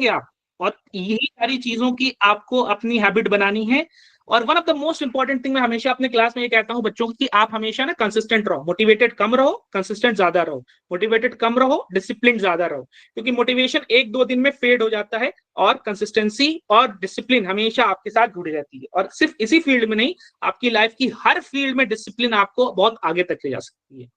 करेंगे आप, और यही सारी चीजों की आपको अपनी हैबिट बनानी है। और one of the most important thing मैं हमेशा अपने क्लास में ये कहता हूं बच्चों को कि आप हमेशा ना कंसिस्टेंट रहो, मोटिवेटेड कम रहो, कंसिस्टेंट ज्यादा रहो, मोटिवेटेड कम रहो, डिसिप्लिन ज्यादा रहो, क्योंकि मोटिवेशन एक दो दिन में फेड हो जाता है और कंसिस्टेंसी और डिसिप्लिन हमेशा आपके साथ जुड़ी रहती है। और सिर्फ इसी फील्ड में नहीं, आपकी लाइफ की हर फील्ड में डिसिप्लिन आपको बहुत आगे तक ले जा सकती है।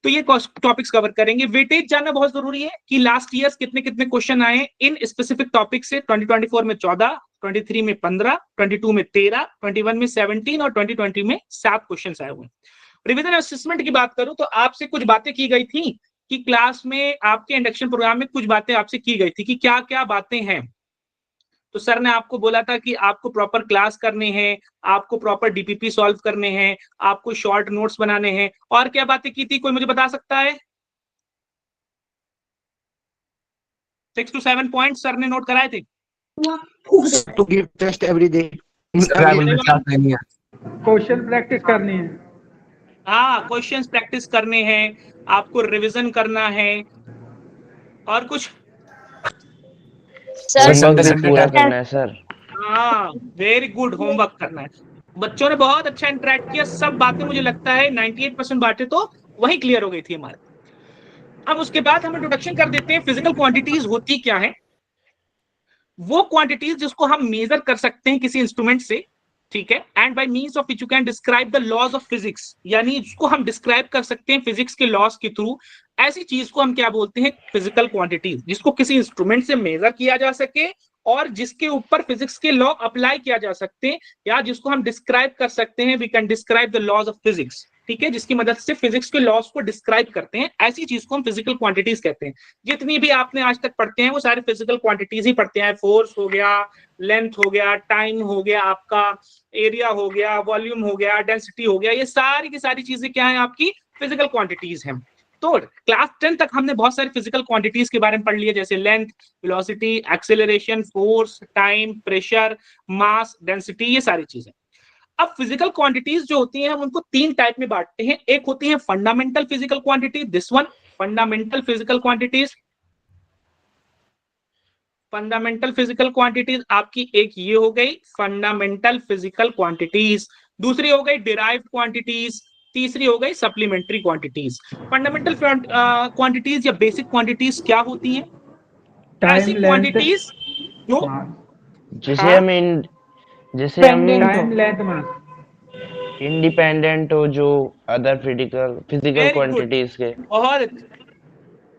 तो ये टॉपिक्स कवर करेंगे। वेटेज जानना बहुत जरूरी है कि लास्ट ईयर कितने कितने क्वेश्चन आए इन स्पेसिफिक टॉपिक से। 2024 में 14, 23 में 15, 22 में 13, 21 में 17 और 2020 में 7 क्वेश्चन आए हुए। रिवीजन असेसमेंट की बात करूं तो आपसे कुछ बातें की गई थी कि क्लास में आपके इंडक्शन प्रोग्राम में कुछ बातें आपसे की गई थी कि क्या क्या बातें हैं। तो सर ने आपको बोला था कि आपको प्रॉपर क्लास करने हैं, आपको प्रॉपर डीपीपी सॉल्व करने हैं, आपको शॉर्ट नोट्स बनाने हैं, और क्या बातें की थी, कोई मुझे बता सकता है? 6 to 7 पॉइंट सर ने नोट कराए थे। To give test every day. Question practice करनी है। हाँ, क्वेश्चंस प्रैक्टिस करने हैं, आपको रिवीजन करना है, और कुछ सर पूरा करना है सर। हाँ, वेरी गुड, होमवर्क करना है। बच्चों ने बहुत अच्छा इंटरेक्ट किया, सब बातें मुझे लगता है 98% बातें तो वही क्लियर हो गई थी हमारे। अब उसके बाद हम इंट्रोडक्शन कर देते हैं फिजिकल क्वांटिटीज होती क्या है। वो क्वांटिटीज जिसको हम मेजर कर सकते हैं किसी इंस्ट्रूमेंट से, ठीक है, and by means of which you can describe the laws of physics, यानी जिसको हम डिस्क्राइब कर सकते हैं फिजिक्स के लॉज के थ्रू। ऐसी चीज को हम क्या बोलते हैं? फिजिकल क्वांटिटीज, जिसको किसी इंस्ट्रूमेंट से मेजर किया जा सके और जिसके ऊपर फिजिक्स के लॉ अप्लाई किया जा सकते हैं, या जिसको हम डिस्क्राइब कर सकते हैं, we can describe the laws of physics, ठीक है, जिसकी मदद से फिजिक्स के लॉज को डिस्क्राइब करते हैं। ऐसी चीज को हम फिजिकल क्वांटिटीज कहते हैं। जितनी भी आपने आज तक पढ़ते हैं वो सारे फिजिकल क्वांटिटीज ही पढ़ते हैं। फोर्स हो गया, लेंथ हो गया, टाइम हो गया, आपका एरिया हो गया, वॉल्यूम हो गया, डेंसिटी हो गया, ये सारी की सारी चीजें क्या है? आपकी फिजिकल क्वांटिटीज हैं। तो क्लास 10 तक हमने बहुत सारी फिजिकल क्वांटिटीज के बारे में पढ़ लिया, जैसे length, velocity, acceleration, force, time, pressure, mass, density, ये सारी चीजें। अब फिजिकल क्वांटिटीज जो होती हैं हम उनको 3 टाइप में बांटते हैं। एक होती है fundamental physical quantity, this one fundamental physical quantities. Fundamental physical quantities आपकी एक ये हो गई फंडामेंटल फिजिकल क्वांटिटीज, दूसरी हो गई डिराइव्ड क्वांटिटीज, तीसरी हो गई सप्लीमेंट्री क्वांटिटीज। फंडामेंटल क्वांटिटीज या बेसिक क्वांटिटीज क्या होती हैं? ऐसी क्वांटिटीज जो जिसे हम टाइम लेंथ मास इंडिपेंडेंट हो जो अदर फिजिकल क्वांटिटीज के।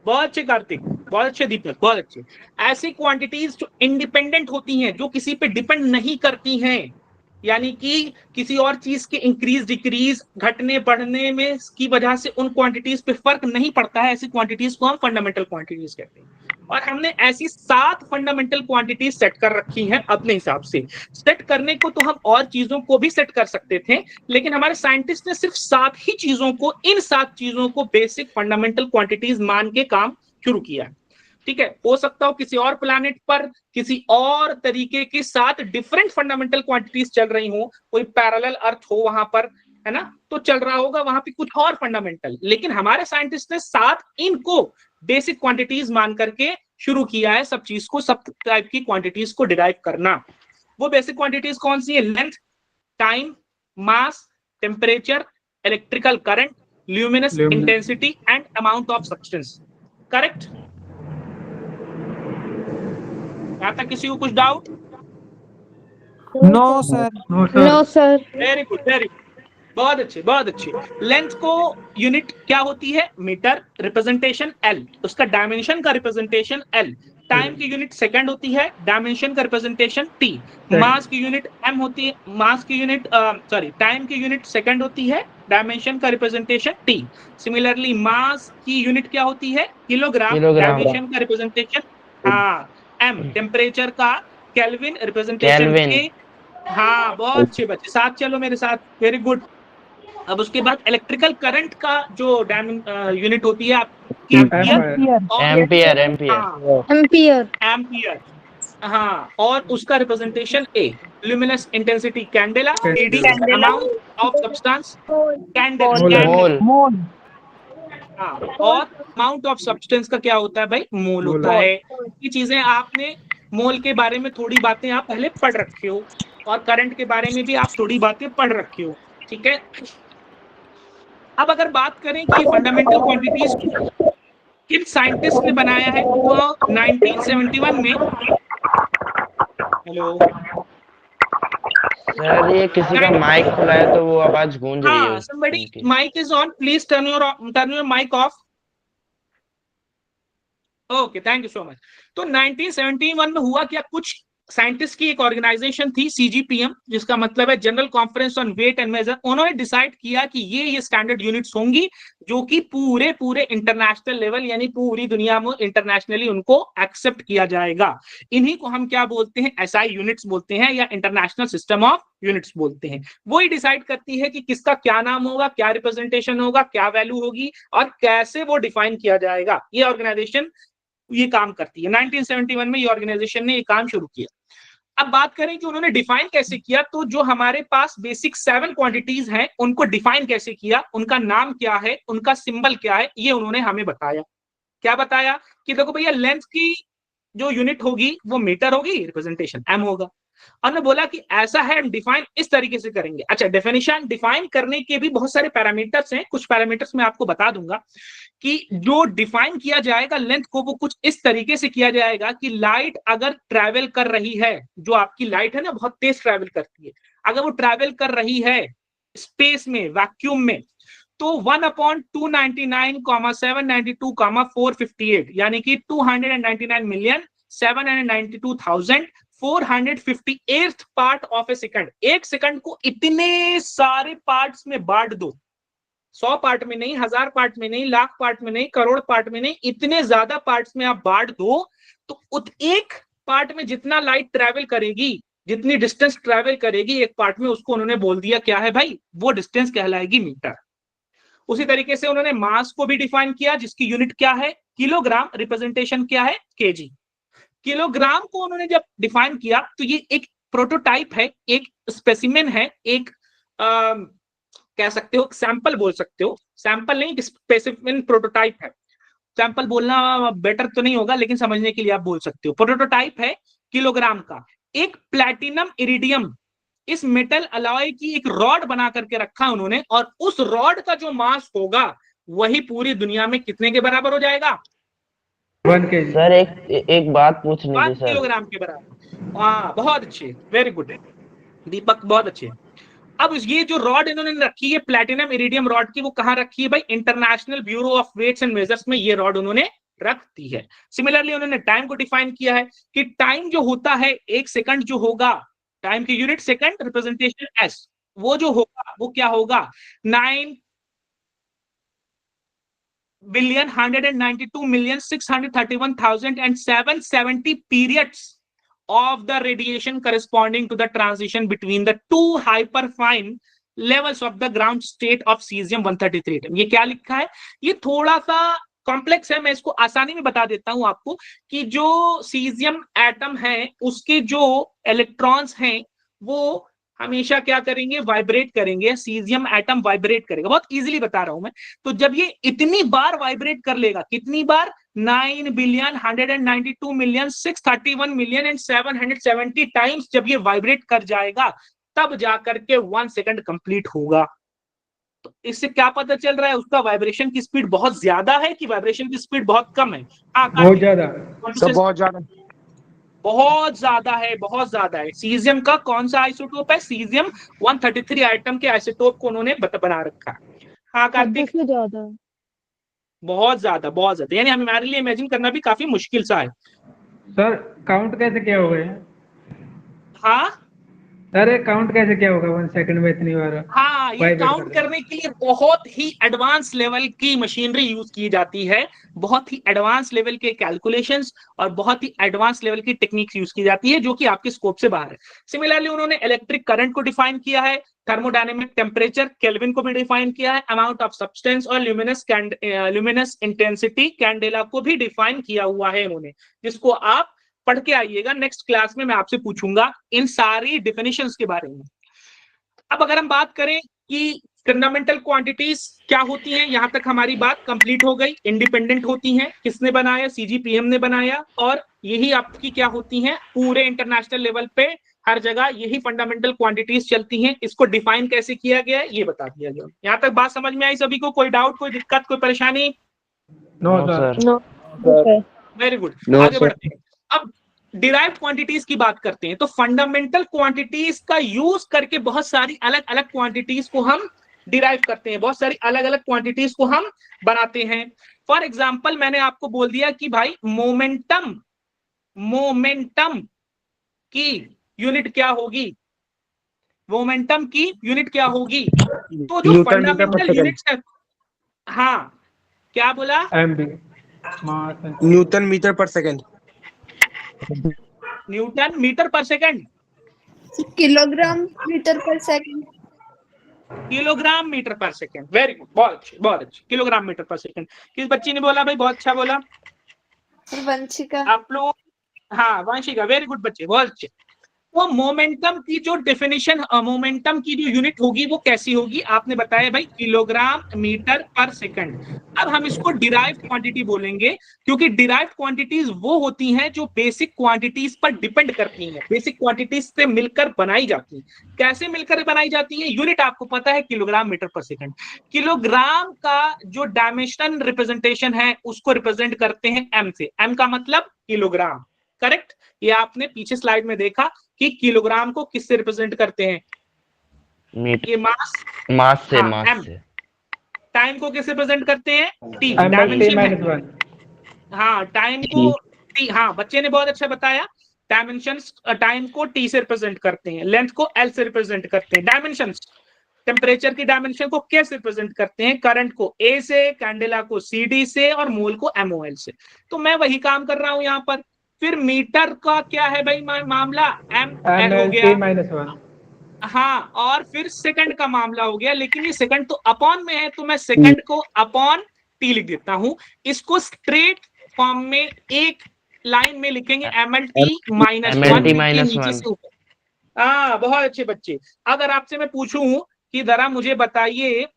बहुत अच्छे कार्तिक, बहुत अच्छे दीपक, बहुत अच्छे। ऐसी क्वांटिटीज जो इंडिपेंडेंट होती हैं, जो किसी पे डिपेंड नहीं करती हैं, यानी कि किसी और चीज के इंक्रीज डिक्रीज घटने बढ़ने में की वजह से उन क्वांटिटीज पे फर्क नहीं पड़ता है, ऐसी क्वांटिटीज को हम फंडामेंटल क्वांटिटीज कहते हैं। और हमने ऐसी 7 फंडामेंटल क्वांटिटीज सेट कर रखी हैं अपने हिसाब से। सेट करने को तो हम और चीजों को भी सेट कर सकते थे, लेकिन हमारे साइंटिस्ट ने सिर्फ 7 ही चीजों को, इन 7 चीजों को बेसिक फंडामेंटल क्वांटिटीज मान के काम शुरू किया। ठीक है, हो सकता हो किसी और प्लैनेट पर किसी और तरीके के 7 डिफरेंट फंडामेंटल क्वांटिटीज चल रही हो, कोई पैरेलल अर्थ हो वहां पर, है ना, तो चल रहा होगा वहां पे कुछ और फंडामेंटल, लेकिन हमारे साइंटिस्ट ने 7 इनको बेसिक क्वांटिटीज मान करके शुरू किया है सब चीज को, सब टाइप की क्वांटिटीज को डिराइव करना। वो बेसिक क्वांटिटीज कौन सी है? Length, time, mass, temperature, electrical current, luminous intensity and amount of substance. Correct? यहां तक किसी को कुछ doubt? No sir. No sir. Very good, very good, बहुत अच्छे, बहुत अच्छे। लेंथ को यूनिट क्या होती है? मीटर, रिप्रेजेंटेशन एल, उसका डायमेंशन का रिप्रेजेंटेशन एल। टाइम की यूनिट सेकंड होती है, डायमेंशन का रिप्रेजेंटेशन टी। मास की यूनिट एम होती है, मास की यूनिट टाइम की यूनिट सेकंड होती है, डायमेंशन का रिप्रेजेंटेशन टी। सिमिलरली मास की यूनिट क्या होती है? किलोग्राम, डायमेंशन का रिप्रेजेंटेशन एम। टेम्परेचर का केल्विन, रिप्रेजेंटेशन के। हाँ, बहुत अच्छे बच्चे, साथ चलो मेरे साथ, वेरी गुड। अब उसके बाद इलेक्ट्रिकल करंट का जो यूनिट होती है आपकी एम्पियर। एम्पियर, हाँ, और उसका representation A. Luminous intensity candela, एडी amount of substance candle, mole. हाँ, और अमाउंट ऑफ सब्सटेंस का क्या होता है भाई? मोल होता है। ये चीजें आपने मोल के बारे में थोड़ी बातें आप पहले पढ़ रखे हो, और करंट के बारे में भी आप थोड़ी बातें पढ़ रखे हो, ठीक है। अब अगर बात करें कि फंडामेंटल क्वांटिटीज किन साइंटिस्ट ने बनाया है, तो 1971 में, हेलो सर ये किसी का माइक खुला है तो वो आवाज गूंज रही है somebody उनकी। mic is on, please turn your mic off. Okay, thank you so much. तो 1971 में हुआ क्या, कुछ साइंटिस्ट की एक ऑर्गेनाइजेशन थी सीजीपीएम, जिसका मतलब है general conference on weight and measure. उन्होंने डिसाइड किया कि ये स्टैंडर्ड यूनिट्स होंगी जो कि पूरे पूरे इंटरनेशनल लेवल यानी पूरी दुनिया में इंटरनेशनली उनको एक्सेप्ट किया जाएगा। इन्हीं को हम क्या बोलते हैं? एसआई यूनिट्स बोलते हैं, या इंटरनेशनल सिस्टम ऑफ यूनिट्स बोलते हैं। वो ही डिसाइड करती है कि किसका क्या नाम होगा, क्या रिप्रेजेंटेशन होगा, क्या वैल्यू होगी, और कैसे वो डिफाइन किया जाएगा। ये ऑर्गेनाइजेशन ये काम करती है। 1971 में ये ऑर्गेनाइजेशन ने ये काम शुरू किया। अब बात करें कि उन्होंने डिफाइन कैसे किया, तो जो हमारे पास बेसिक 7 क्वांटिटीज हैं उनको डिफाइन कैसे किया, उनका नाम क्या है, उनका सिंबल क्या है, ये उन्होंने हमें बताया। क्या बताया कि देखो भैया, लेंथ की जो यूनिट होगी वो मीटर होगी, रिप्रेजेंटेशन एम होगा। और ने बोला कि ऐसा है, हम डिफाइन इस तरीके से करेंगे। अच्छा, डेफिनेशन डिफाइन करने के भी बहुत सारे पैरामीटर्स हैं, कुछ पैरामीटर्स मैं आपको बता दूंगा कि जो डिफाइन किया जाएगा लेंथ को, वो कुछ इस तरीके से किया जाएगा कि लाइट अगर ट्रैवल कर रही है, जो आपकी लाइट है ना बहुत तेज ट्रैवल करती है, अगर वो ट्रैवल कर रही है स्पेस में, वैक्यूम में, तो 1/299,792,458 यानी कि 299,792,458 पार्ट ऑफ ए सेकंड। एक सेकंड को इतने सारे पार्ट्स में बांट दो, 100 पार्ट में नहीं, 1000 पार्ट में नहीं, लाख पार्ट में नहीं, करोड़ पार्ट में नहीं, इतने ज्यादा पार्ट्स में आप बांट दो, तो एक पार्ट में जितना लाइट ट्रैवल करेगी, जितनी डिस्टेंस ट्रैवल करेगी एक पार्ट में, उसको उन्होंने बोल दिया क्या है भाई? वो डिस्टेंस कहलाएगी मीटर। उसी तरीके से उन्होंने मास को भी डिफाइन किया, जिसकी यूनिट क्या है? किलोग्राम। रिप्रेजेंटेशन क्या है? केजी। किलोग्राम को उन्होंने जब डिफाइन किया, तो ये एक प्रोटोटाइप है, एक स्पेसिमेन है, एक कह सकते हो, सैंपल बोल सकते हो, सैंपल नहीं, स्पेसिमेन प्रोटोटाइप है। सैंपल बोलना बेटर तो नहीं होगा, लेकिन समझने के लिए आप बोल सकते हो। प्रोटोटाइप है किलोग्राम का। एक प्लैटिनम इरिडियम, इस मेटल अलॉय की एक रॉड बना करके रखा उन्होंने, और उस रॉड का जो मास होगा वही पूरी दुनिया में कितने के बराबर हो जाएगा? 1 kg। सर एक बात पूछनी 1 थी सर। किलोग्राम के बराबर। हाँ, बहुत अच्छे, वेरी गुड दीपक, बहुत अच्छे। अब ये जो रॉड इन्होंने रखी है प्लैटिनम इरिडियम रॉड की, वो कहां रखी है भाई? International bureau of weights and measures में ये रॉड उन्होंने रखती है। सिमिलरली उन्होंने टाइम को डिफाइन किया है कि टाइम जो होता है, एक सेकंड जो होगा, टाइम की यूनिट सेकंड, रिप्रेजेंटेशन एस, वो जो होगा वो क्या होगा? 9,192,631,770 periods of the radiation corresponding to the transition between the two hyperfine levels of the ground state of cesium-133 atom। ये क्या लिखा है? ये थोड़ा सा कॉम्प्लेक्स है, मैं इसको आसानी में बता देता हूं आपको कि जो सीजियम एटम है उसके जो इलेक्ट्रॉन्स हैं वो हमेशा क्या करेंगे? वाइब्रेट करेंगे। सीजियम एटम वाइब्रेट करेगा, बहुत इजीली बता रहा हूं मैं। तो जब ये इतनी बार वाइब्रेट कर लेगा, कितनी बार? 9,192,631,770 टाइम्स जब ये वाइब्रेट कर जाएगा, तब जाकर के 1 सेकंड कंप्लीट होगा। तो इससे क्या पता चल रहा है? उसका वाइब्रेशन की स्पीड बहुत ज्यादा है कि वाइब्रेशन की स्पीड बहुत कम है? बहुत ज्यादा। सब बहुत ज्यादा, बहुत ज्यादा है, बहुत ज्यादा है। सीजियम का कौन सा आइसोटोप है? सीजियम 133 आइटम के आइसोटोप को उन्होंने बना रखा है। हाँ कार्तिक, ज्यादा, बहुत ज्यादा, बहुत ज्यादा, यानी हमारे लिए इमेजिन करना भी काफी मुश्किल सा है। सर काउंट कैसे क्या हो गए? हाँ सर काउंट कैसे क्या होगा 1 सेकंड में इतनी बार? हाँ, ये काउंट करने के लिए बहुत ही एडवांस लेवल की मशीनरी यूज की जाती है, बहुत ही एडवांस लेवल के कैलकुलेशंस और बहुत ही एडवांस लेवल की टेक्निक्स यूज की जाती है, जो कि आपके स्कोप से बाहर है। सिमिलरली उन्होंने इलेक्ट्रिक करंट को डिफाइन किया है, थर्मोडायनेमिक टेम्परेचर केल्विन को भी डिफाइन किया है, अमाउंट ऑफ सब्सटेंस और ल्यूमिनस इंटेंसिटी कैंडेला को भी डिफाइन किया हुआ है उन्होंने, जिसको आप पढ़ के आइएगा। नेक्स्ट क्लास में मैं आपसे पूछूंगा इन सारी डिफिनेशंस के बारे में। अब अगर हम बात करें कि फंडामेंटल क्वांटिटीज क्या होती हैं, यहां तक हमारी बात कंप्लीट हो गई। इंडिपेंडेंट होती हैं, किसने बनाया, सीजीपीएम ने बनाया, और यही आपकी क्या होती हैं, पूरे इंटरनेशनल लेवल पे हर जगह यही फंडामेंटल क्वांटिटीज चलती हैं। इसको डिफाइन कैसे किया गया है ये बता दिया गया। यहां तक बात समझ में आई सभी को? कोई डाउट, कोई दिक्कत, कोई परेशानी? No no sir. Sir. Very good, No, आगे sir. बढ़ते हैं। अब डिराइव्ड क्वांटिटीज की बात करते हैं। तो फंडामेंटल क्वांटिटीज का यूज करके बहुत सारी अलग अलग क्वांटिटीज को हम डिराइव करते हैं, बहुत सारी अलग अलग क्वांटिटीज को हम बनाते हैं। फॉर एग्जाम्पल मैंने आपको बोल दिया कि भाई मोमेंटम, मोमेंटम की यूनिट क्या होगी, मोमेंटम की यूनिट क्या होगी? तो जो Newton meter per fundamental second. Units है, हाँ क्या बोला? MB mass Newton meter per second. Newton meter per second, kilogram meter per second. Kilogram meter per second. Very good, बहुत अच्छे, बहुत अच्छे, किलोग्राम मीटर पर सेकंड। किस बच्ची ने बोला भाई? बहुत अच्छा बोला वंशिका। आप लोग। हाँ वंशिका, वेरी गुड बच्चे, बहुत अच्छे। वो मोमेंटम की जो डेफिनेशन, मोमेंटम की जो यूनिट होगी वो कैसी होगी? आपने बताया भाई किलोग्राम मीटर पर सेकंड। अब हम इसको डिराइव्ड क्वांटिटी बोलेंगे, क्योंकि डिराइव्ड क्वांटिटीज वो होती हैं जो बेसिक क्वांटिटीज पर डिपेंड करती हैं, बेसिक क्वांटिटीज से मिलकर बनाई जाती हैं। कैसे मिलकर बनाई जाती है? यूनिट आपको पता है kilogram meter per second. Kilogram का जो डायमेंशन रिप्रेजेंटेशन है उसको रिप्रेजेंट करते हैं एम से। एम का मतलब किलोग्राम, करेक्ट? ये आपने पीछे स्लाइड में देखा कि किलोग्राम को किससे रिप्रेजेंट करते हैं? ये मास, मास से, हाँ, मास M। से। टाइम को किससे रिप्रेजेंट करते हैं? टी, टी डायमेंशन माइनस है। 1। हाँ टाइम को टी, हाँ बच्चे ने बहुत अच्छा बताया। डायमेंशंस टाइम को टी से रिप्रेजेंट करते हैं, लेंथ को एल से रिप्रेजेंट करते हैं। डायमेंशंस, टेम्परेचर की डायमेंशन को क्या से रिप्रेजेंट करते हैं? करंट को ए से, कैंडेला को सीडी से, और मोल को एमओएल से। तो मैं वही काम कर रहा हूं यहां पर। फिर मीटर का क्या है भाई मामला? एम एल हो गया, टी माइनस 1। हाँ, और फिर सेकंड का मामला हो गया, लेकिन ये सेकंड तो अपॉन में है, तो मैं सेकंड को अपॉन टी लिख देता हूं। इसको स्ट्रेट फॉर्म में एक लाइन में लिखेंगे MLT माइनस वन, नीचे से ऊपर। हाँ बहुत अच्छे बच्चे। अगर आपसे मैं पूछूं कि जरा मुझे बताइए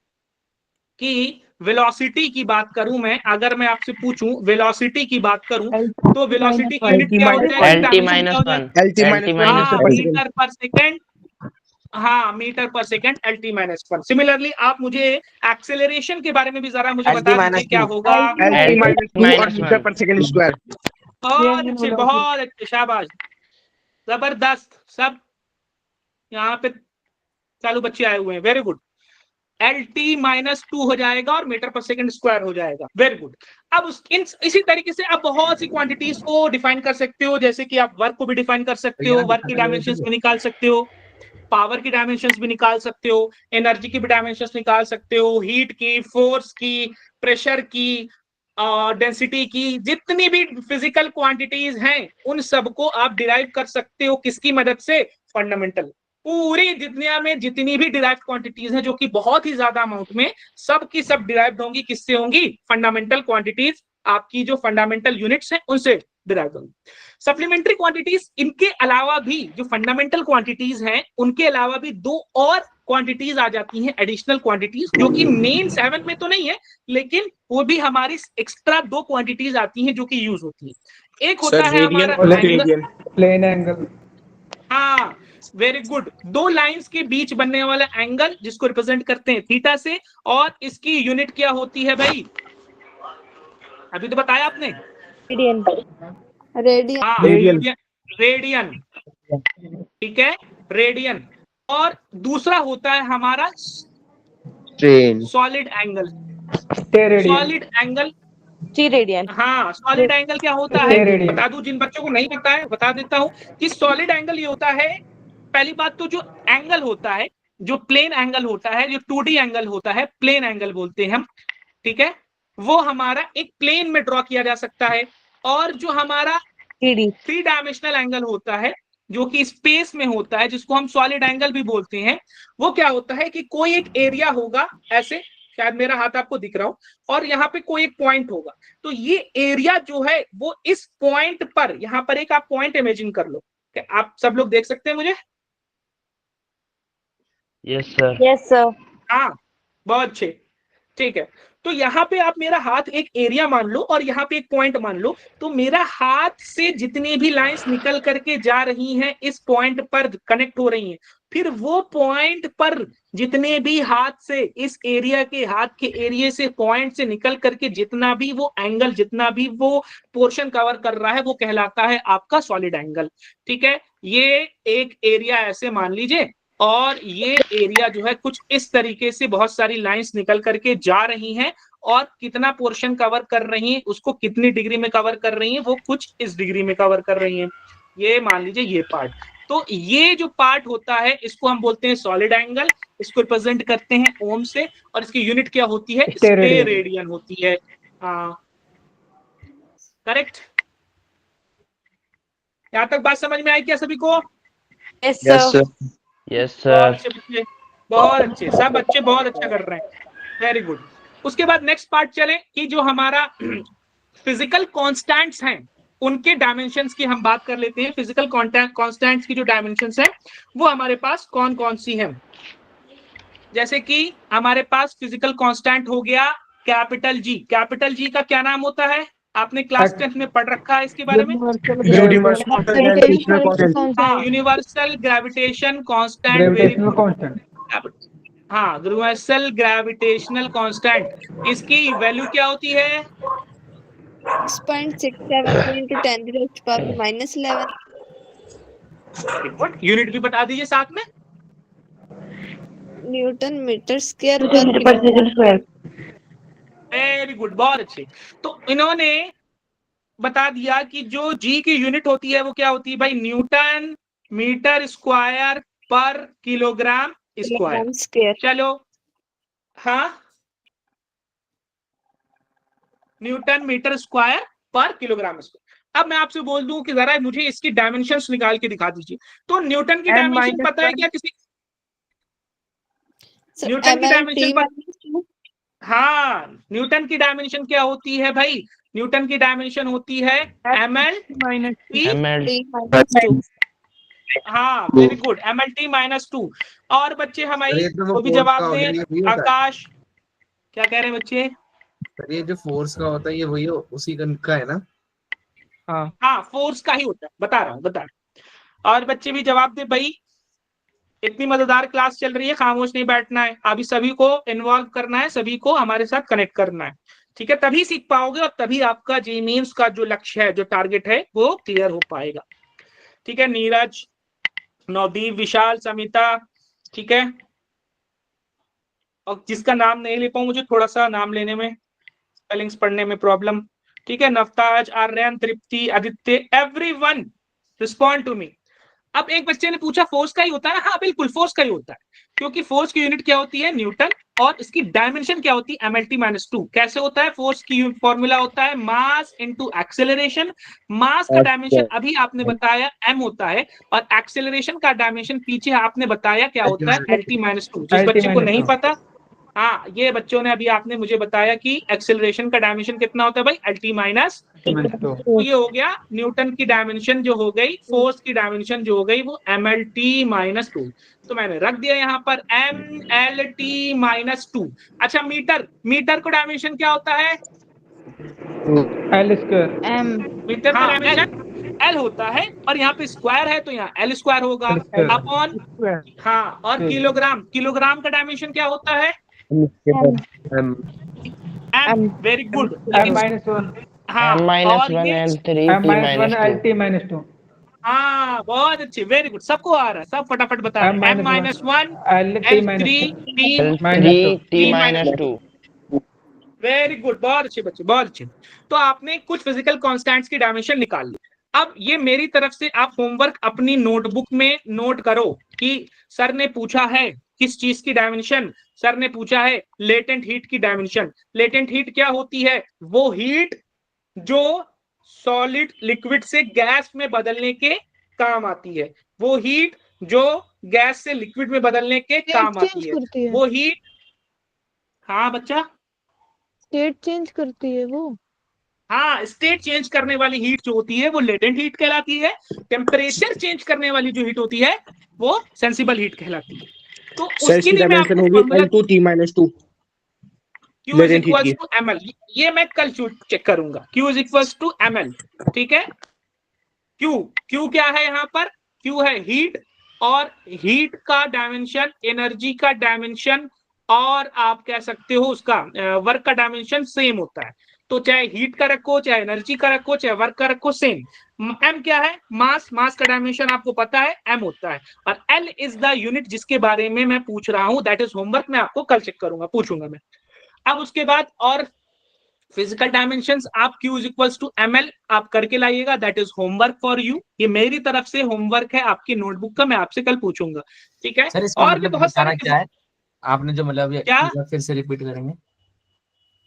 कि वेलोसिटी की बात करूं, मैं अगर मैं आपसे पूछूं वेलोसिटी की बात करूं, तो वेलोसिटी की यूनिट क्या होता है? LT minus 1, LT minus LT minus one. 1। Meter per second, हाँ meter per second, LT minus 1। Similarly आप मुझे एक्सेलरेशन के बारे में भी जरा मुझे बता दीजिए क्या होगा? LT minus 2 और minus meter one. per second square. बहुत अच्छे, शाबाश, जबरदस्त। सब यहाँ पे चालू बच्चे आए हुए हैं, वेरी गुड। LT माइनस 2 हो जाएगा और मीटर पर सेकंड स्क्वायर हो जाएगा, वेरी गुड। अब इसी तरीके से आप बहुत सी क्वांटिटीज को डिफाइन कर सकते हो, जैसे कि आप वर्क को भी डिफाइन कर सकते हो, वर्क की डायमेंशंस भी निकाल सकते हो, पावर की डायमेंशंस भी निकाल सकते हो, एनर्जी की भी डायमेंशंस निकाल सकते हो, हीट की, फोर्स की, प्रेशर की, डेंसिटी की, जितनी भी फिजिकल क्वांटिटीज हैं उन सबको आप डिराइव कर सकते हो। किसकी मदद से? फंडामेंटल। पूरी दुनिया में जितनी भी डिराइव्ड क्वांटिटीज हैं, जो कि बहुत ही ज्यादा अमाउंट में, सब की सब डिराइव्ड होंगी। किससे होंगी? फंडामेंटल क्वांटिटीज, आपकी जो फंडामेंटल यूनिट्स हैं उनसे डिराइव होंगी। सप्लीमेंट्री क्वांटिटीज, इनके अलावा भी जो फंडामेंटल क्वांटिटीज हैं उनके अलावा भी दो और क्वांटिटीज आ जाती हैं, एडिशनल क्वांटिटीज, जो कि मेन 7 में तो नहीं है, लेकिन वो भी हमारी एक्स्ट्रा दो क्वांटिटीज आती हैं जो कि यूज होती है। एक होता है हमारा एंगल, प्लेन एंगल। हाँ वेरी गुड, दो लाइंस के बीच बनने वाला एंगल जिसको रिप्रेजेंट करते हैं थीटा से, और इसकी यूनिट क्या होती है भाई? अभी तो बताया आपने। रेडियन। हाँ रेडियन। रेडियन, ठीक है, रेडियन। और दूसरा होता है हमारा Strain. Solid angle, solid angle, radian. हाँ सॉलिड एंगल क्या होता है बता दूं, जिन बच्चों को नहीं पता है बता देता हूं कि सॉलिड एंगल ये होता है, पहली बात तो जो एंगल होता है, जो प्लेन एंगल होता है, जो 2D एंगल होता है, प्लेन एंगल बोलते हैं हम, ठीक है, वो हमारा एक प्लेन में ड्रॉ किया जा सकता है। और जो हमारा 3 डायमेंशनल एंगल होता है, जो कि स्पेस में होता है, जिसको हम सॉलिड एंगल भी बोलते हैं, वो क्या होता है कि कोई एक एरिया होगा, ऐसे शायद मेरा हाथ आपको दिख रहा हो, और यहाँ पे कोई एक पॉइंट होगा, तो ये एरिया जो है वो इस पॉइंट पर, यहाँ पर एक आप पॉइंट इमेजिन कर लो। आप सब लोग देख सकते हैं मुझे? Yes sir. Yes sir. हाँ, बहुत अच्छे, ठीक है। तो यहाँ पे आप मेरा हाथ एक एरिया मान लो और यहाँ पे एक पॉइंट मान लो, तो मेरा हाथ से जितनी भी लाइंस निकल करके जा रही हैं इस पॉइंट पर कनेक्ट हो रही हैं, फिर वो पॉइंट पर जितने भी हाथ से इस एरिया के हाथ के एरिया से पॉइंट से निकल करके जितना भी वो एंगल, जितना भी वो पोर्शन कवर कर रहा है, वो कहलाता है आपका सॉलिड एंगल। ठीक है, ये एक एरिया ऐसे मान लीजिए, और ये एरिया जो है कुछ इस तरीके से बहुत सारी लाइंस निकल करके जा रही हैं, और कितना पोर्शन कवर कर रही हैं, उसको कितनी डिग्री में कवर कर रही हैं, वो कुछ इस डिग्री में कवर कर रही हैं। ये मान लीजिए ये पार्ट, तो ये जो पार्ट होता है इसको हम बोलते हैं सॉलिड एंगल, इसको रिप्रेजेंट करते हैं ओम से, और इसकी यूनिट क्या होती है, स्टेरेडियन होती है। हाँ करेक्ट, यहां तक बात समझ में आई क्या सभी को? Yes yes sir. Sir. Yes बहुत सर। अच्छे बच्चे, बहुत अच्छे, सब बच्चे बहुत अच्छा कर रहे हैं, वेरी गुड। उसके बाद नेक्स्ट पार्ट चले कि जो हमारा फिजिकल कांस्टेंट्स हैं उनके डायमेंशंस की हम बात कर लेते हैं। फिजिकल कांस्टेंट्स की जो डायमेंशंस हैं वो हमारे पास कौन कौन सी हैं। जैसे कि हमारे पास फिजिकल कांस्टेंट हो गया कैपिटल जी। कैपिटल जी का क्या नाम होता है, आपने क्लास 10 में पढ़ रखा है इसके बारे में? Universal gravitational constant. हाँ, universal gravitation constant, very gravitational good. Constant. हाँ, यूनिवर्सल ग्रेविटेशनल कांस्टेंट, इसकी वैल्यू क्या होती है? 6.67 into 10 raised to power -11। Unit भी बता दीजिए साथ में। न्यूटन मीटर स्क्वायर पर किलोग्राम। वेरी गुड, बहुत अच्छे। तो इन्होंने बता दिया कि जो जी की यूनिट होती है वो क्या होती है भाई, न्यूटन मीटर स्क्वायर पर किलोग्राम स्क्वायर। चलो, हाँ, न्यूटन मीटर स्क्वायर पर किलोग्राम स्क्वायर। अब मैं आपसे बोल दूं कि जरा मुझे इसकी डायमेंशंस निकाल के दिखा दीजिए। तो न्यूटन की डायमेंशन पता है क्या किसी? न्यूटन की डायमेंशन हाँ, न्यूटन की डायमेंशन क्या होती है भाई? न्यूटन की डायमेंशन होती है ML/T। हाँ वेरी गुड, ML/T-2। और बच्चे हमारी वो भी जवाब दें। आकाश, क्या कह रहे हैं बच्चे? ये जो फोर्स का होता है ये वही उसी का है ना? हाँ, फोर्स का ही होता है, बता रहा हूँ। और बच्चे भी जवाब दे भाई। इतनी मजेदार क्लास चल रही है, खामोश नहीं बैठना है, अभी सभी को इन्वॉल्व करना है, सभी को हमारे साथ कनेक्ट करना है। ठीक है, तभी सीख पाओगे और तभी आपका जी मीन्स का जो लक्ष्य है, जो टारगेट है, वो क्लियर हो पाएगा। ठीक है, नीरज, नवदीप, विशाल, समिता, ठीक है, और जिसका नाम नहीं ले पाऊं, मुझे थोड़ा सा नाम लेने में, स्पेलिंग्स पढ़ने में प्रॉब्लम। ठीक है, Navtaj, Aryan, Tripti, Aditya, everyone respond to me. अब एक बच्चे ने पूछा फोर्स का ही होता है? हाँ बिल्कुल, फोर्स का ही होता है, क्योंकि फोर्स की यूनिट क्या होती है, न्यूटन, और इसकी डायमेंशन क्या होती है, ML/T-2। कैसे होता है? फोर्स की फॉर्मूला होता है मास इनटू एक्सेलरेशन। मास का डायमेंशन अभी आपने बताया m होता है, और एक्सेलरेशन का डायमेंशन पीछे आपने बताया क्या होता है, L/T-2। जिस बच्चे को नहीं पता, हाँ, ये बच्चों ने अभी आपने मुझे बताया कि एक्सेलरेशन का डायमेंशन कितना होता है भाई, L/T-2। ये हो गया न्यूटन की डायमेंशन जो हो गई, फोर्स की डायमेंशन जो हो गई वो ML/T-2। तो मैंने रख दिया यहाँ पर ML/T-2। अच्छा, मीटर को डायमेंशन क्या होता है? L square. मीटर का डायमेंशन L होता है, और यहाँ पे स्क्वायर है तो यहाँ L स्क्वायर होगा अपॉन, हाँ, और किलोग्राम का डायमेंशन क्या होता है? M। Very good. M-1 हाँ, और ये M-1L3T-2। हाँ, बहुत अच्छे, वेरी गुड, सबको आ रहा है, सब फटाफट बता रहे हैं। M-1 L3T-2। वेरी गुड, बहुत अच्छे बच्चे, बहुत अच्छे। तो आपने कुछ फिजिकल कांस्टेंट्स की डायमेंशन निकाल ली। अब ये मेरी तरफ से आप होमवर्क अपनी नोटबुक में नोट करो कि सर ने पूछा है किस चीज की डायमेंशन, सर ने पूछा है लेटेंट हीट की डायमेंशन। लेटेंट हीट क्या होती है? वो हीट जो सॉलिड लिक्विड से गैस में बदलने के काम आती है, वो हीट जो गैस से लिक्विड में बदलने के काम आती है, वो हीट। हाँ बच्चा, स्टेट चेंज करती है वो। हाँ, स्टेट चेंज करने वाली हीट जो होती है वो लेटेंट हीट कहलाती है। टेम्परेचर चेंज करने वाली जो हीट होती है वो सेंसिबल हीट कहलाती है। तो उसके लिए मैं आपको L/T-2 Q is equal to ml, ये मैं कल चेक करूंगा। Q is equal to ml, ठीक है। Q क्या है यहाँ पर? Q है हीट, और हीट का डायमेंशन, एनर्जी का डायमेंशन, और आप कह सकते हो उसका वर्क का डायमेंशन सेम होता है। तो चाहे हीट का रखो, चाहे एनर्जी का रखो, चाहे वर्क का रखो, सेम। m क्या है? मास का डायमेंशन आपको पता है m होता है, और l इज द यूनिट जिसके बारे में मैं पूछ रहा हूं, दैट इज होमवर्क। मैं आपको कल चेक करूंगा, पूछूंगा मैं। अब उसके बाद और फिजिकल डायमेंशंस आप Q is equal to ml आप करके लाइएगा, that is homework for you. ये मेरी तरफ से होमवर्क है आपकी नोटबुक का, मैं आपसे कल पूछूंगा, ठीक है। सर इसका और भी मतलब बहुत सारे क्या है आपने जो मतलब क्या? फिर से रिपीट करेंगे।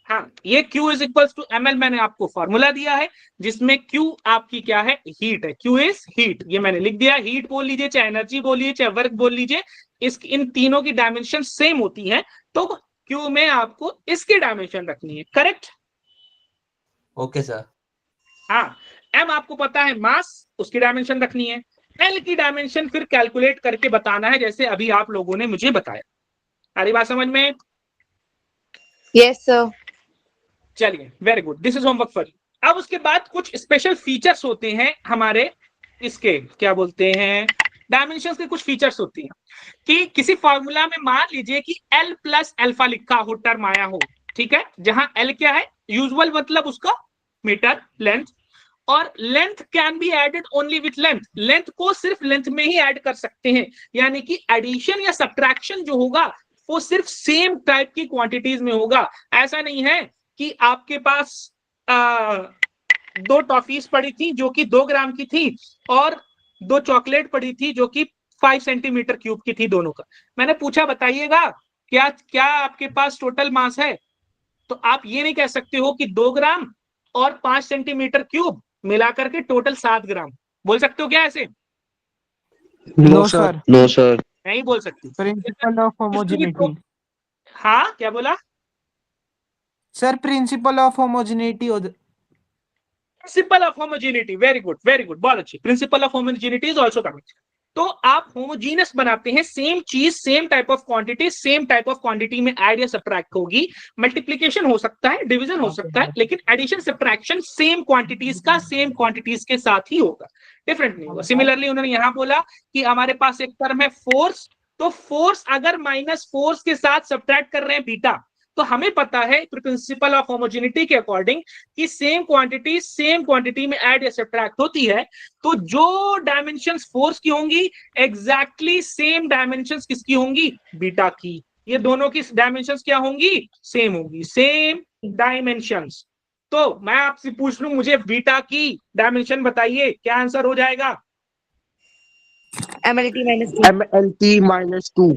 हाँ, ये Q is equal to ml मैंने आपको फॉर्मूला दिया है, जिसमें Q आपकी क्या है? हीट है। Q इज हीट, ये मैंने लिख दिया। हीट बोल लीजिए, चाहे एनर्जी बोल लीजिए, चाहे वर्क बोल लीजिए, इन तीनों की डायमेंशन सेम होती है, तो Q में आपको इसकी डायमेंशन रखनी है, करेक्ट? Okay sir. हाँ, m आपको पता है मास, उसकी डायमेंशन रखनी है। l की डायमेंशन फिर कैलकुलेट करके बताना है, जैसे अभी आप लोगों ने मुझे बताया। सारी बात समझ में? Yes sir. चलिए, very good, this is homework for you. अब उसके बाद कुछ स्पेशल फीचर्स होते हैं हमारे इसके, क्या बोलते हैं, डायमेंशंस के कुछ फीचर्स होती हैं कि किसी फॉर्मूला में मान लीजिए कि l प्लस अल्फा लिखा हो, टर्म आया हो, ठीक है, जहां l क्या है? यूजुअल मतलब उसका मीटर लेंथ, और length can be added only with length, length को सिर्फ लेंथ में ही ऐड कर सकते हैं, यानी कि एडिशन या सब्ट्रैक्शन जो होगा वो सिर्फ सेम टाइप की क्वांटिटीज में होगा। ऐसा नहीं है कि आपके पास 2 टॉफीज पड़ी थी जो कि 2 ग्राम की थी, और 2 चॉकलेट पड़ी थी जो कि 5 सेंटीमीटर क्यूब की थी, दोनों का। मैंने पूछा बताइएगा क्या क्या आपके पास टोटल मास है, तो आप ये नहीं कह सकते हो कि 2 ग्राम और 5 सेंटीमीटर क्यूब मिलाकर के टोटल 7 ग्राम। बोल सकते हो क्या ऐसे? नो सर, नो सर, नहीं बोल सकते। Principle of homogeneity. हाँ, क्या बोला? Sir principle of homogeneity. Principle of homogeneity, very good, very good, बहुत अच्छी। Principle of homogeneity is also coming. तो आप होमोजीनस बनाते हैं, सेम चीज, same type of quantity, same type of quantity में ऐड या सब्ट्रैक्ट होगी। मल्टीप्लिकेशन हो सकता है, डिवीजन हो सकता है, लेकिन एडिशन सब्ट्रैक्शन सेम क्वांटिटीज का सेम क्वांटिटीज के साथ ही होगा, डिफरेंट नहीं होगा। सिमिलरली उन्होंने यहां बोला कि हमारे पास एक टर्म है फोर्स, तो फोर्स अगर माइनस फोर्स के साथ सब्ट्रैक्ट कर रहे हैं बीटा, तो हमें पता है प्रिंसिपल ऑफ होमोजेनिटी के अकॉर्डिंग कि सेम क्वांटिटी में ऐड या सब्ट्रैक्ट होती है, तो जो डायमेंशंस फोर्स की होंगी एग्जैक्टली सेम डायमेंशंस किसकी होंगी? बीटा की। ये दोनों की डायमेंशंस क्या होंगी? सेम होंगी, सेम डायमेंशंस। तो मैं आपसे पूछ लूं, मुझे बीटा की डायमेंशन बताइए, क्या आंसर हो जाएगा? MLT minus 2।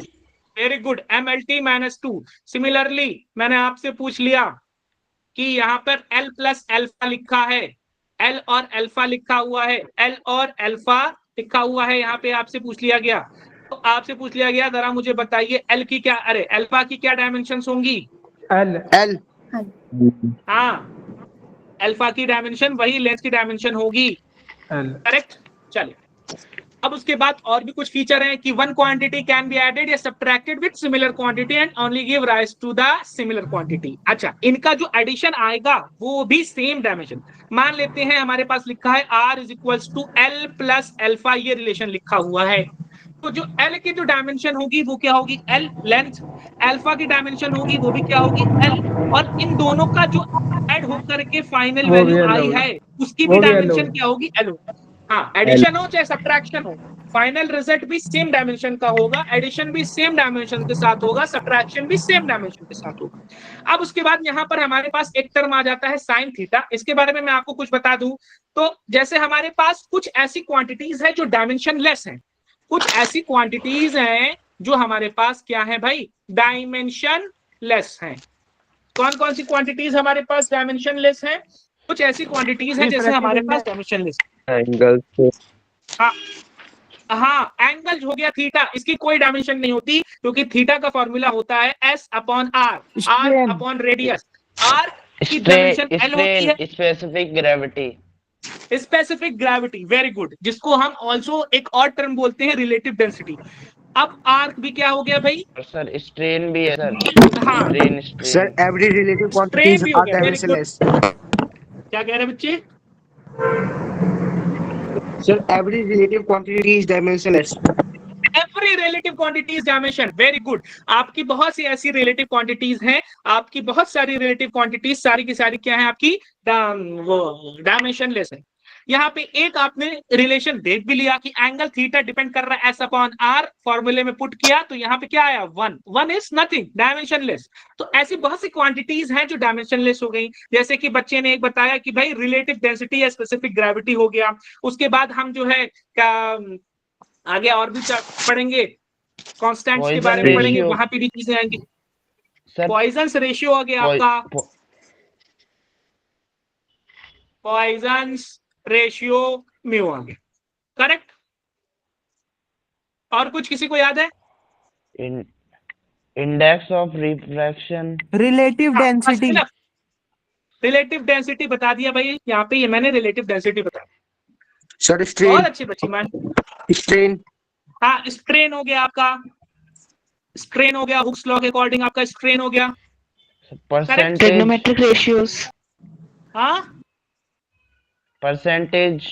Very good, MLT minus 2। Similarly मैंने आपसे पूछ लिया कि यहाँ पर L प्लस अल्फा लिखा है, L और अल्फा लिखा हुआ है, L और अल्फा लिखा हुआ है, यहाँ पे आपसे पूछ लिया गया। तो आपसे पूछ लिया गया, जरा मुझे बताइए L की क्या, अरे अल्फा की क्या डायमेंशंस होंगी? L। हाँ, अल्फा की डायमेंशन वही लेंथ की डायमेंशन होगी, करेक्ट। चलिए, अब उसके बाद और भी कुछ फीचर हैं कि one quantity can be added या subtracted with similar quantity and only give rise to the similar quantity. अच्छा, इनका जो एडिशन आएगा वो भी सेम डायमेंशन। मान लेते हैं हमारे पास लिखा है R is equals to L plus alpha, ये रिलेशन लिखा हुआ है, तो जो L की जो डायमेंशन होगी वो क्या होगी? L length. अल्फा की डायमेंशन होगी वो भी क्या होगी? L। और इन दोनों का जो ऐड होकर के फाइनल वैल्यू आई है उसकी भी डायमेंशन क्या होगी? L होगी। हाँ, एडिशन हो चाहे सब्ट्रैक्शन हो, फाइनल रिजल्ट भी सेम डायमेंशन का होगा, एडिशन भी सेम डायमेंशन के साथ होगा, सब्ट्रैक्शन भी सेम डायमेंशन के साथ होगा। अब उसके बाद यहाँ पर हमारे पास एक टर्म आ जाता है साइन थीटा। इसके बारे में मैं आपको कुछ बता दूं, तो जैसे हमारे पास कुछ ऐसी क्वांटिटीज है जो डायमेंशन लेस है, कुछ ऐसी क्वांटिटीज हैं जो हमारे पास क्या है भाई? डायमेंशन लेस है। कौन कौन सी क्वांटिटीज हमारे पास डायमेंशन लेस है? कुछ ऐसी क्वांटिटीज हैं जैसे हमारे पास डायमेंशन लेस। एंगल। हाँ, एंगल हो गया थीटा, इसकी कोई डायमेंशन नहीं होती क्योंकि थीटा का फॉर्मूला होता है S upon R, R upon radius. R की डायमेंशन L होती है, specific gravity. Specific gravity, very good, जिसको हम ऑल्सो एक और टर्म बोलते हैं रिलेटिव डेंसिटी। अब आर्क भी क्या हो गया भाई? और सर स्ट्रेन भी है सर, हाँ strain Sir, strain every relative strain quantities भी हो are गया, वेरी गुड। dimensionless. क्या कह रहे हैं बच्चे? Sir, every relative quantity is dimensionless. Every relative quantities dimension, very good. आपकी बहुत सी ऐसी रिलेटिव क्वांटिटीज हैं, आपकी बहुत सारी रिलेटिव क्वांटिटीज सारी की सारी क्या है आपकी, वो डायमेंशनलेस है। यहाँ पे एक आपने रिलेशन देख भी लिया कि एंगल थीटा डिपेंड कर रहा है एस अपॉन आर, फॉर्मूले में पुट किया तो यहाँ पे क्या आया, one. One is nothing, dimensionless. तो ऐसी बहुत सी क्वांटिटीज हैं जो डायमेंशनलेस हो गई। जैसे कि बच्चे ने एक बताया कि भाई रिलेटिव डेंसिटी या स्पेसिफिक ग्रेविटी हो गया। उसके बाद हम जो है आगे और भी पढ़ेंगे, कांस्टेंट्स के बारे में पढ़ेंगे, वहां पे भी चीजें आएंगी। पॉइजन्स रेशियो आ गया आपका, पॉइजन्स रेशियो म्यू आ गया, करेक्ट। और कुछ किसी को याद है? Index of refraction, relative density. Relative density बता दिया भाई, यहाँ पे ये मैंने रिलेटिव डेंसिटी बताया। Sir, strain. बहुत अच्छी बच्ची मान। Strain. हाँ, स्ट्रेन हो गया आपका, स्ट्रेन हो गया, हुक्स लॉ के अकॉर्डिंग आपका स्ट्रेन हो गया। Percentage, Trigonometric ratios. हाँ, परसेंटेज,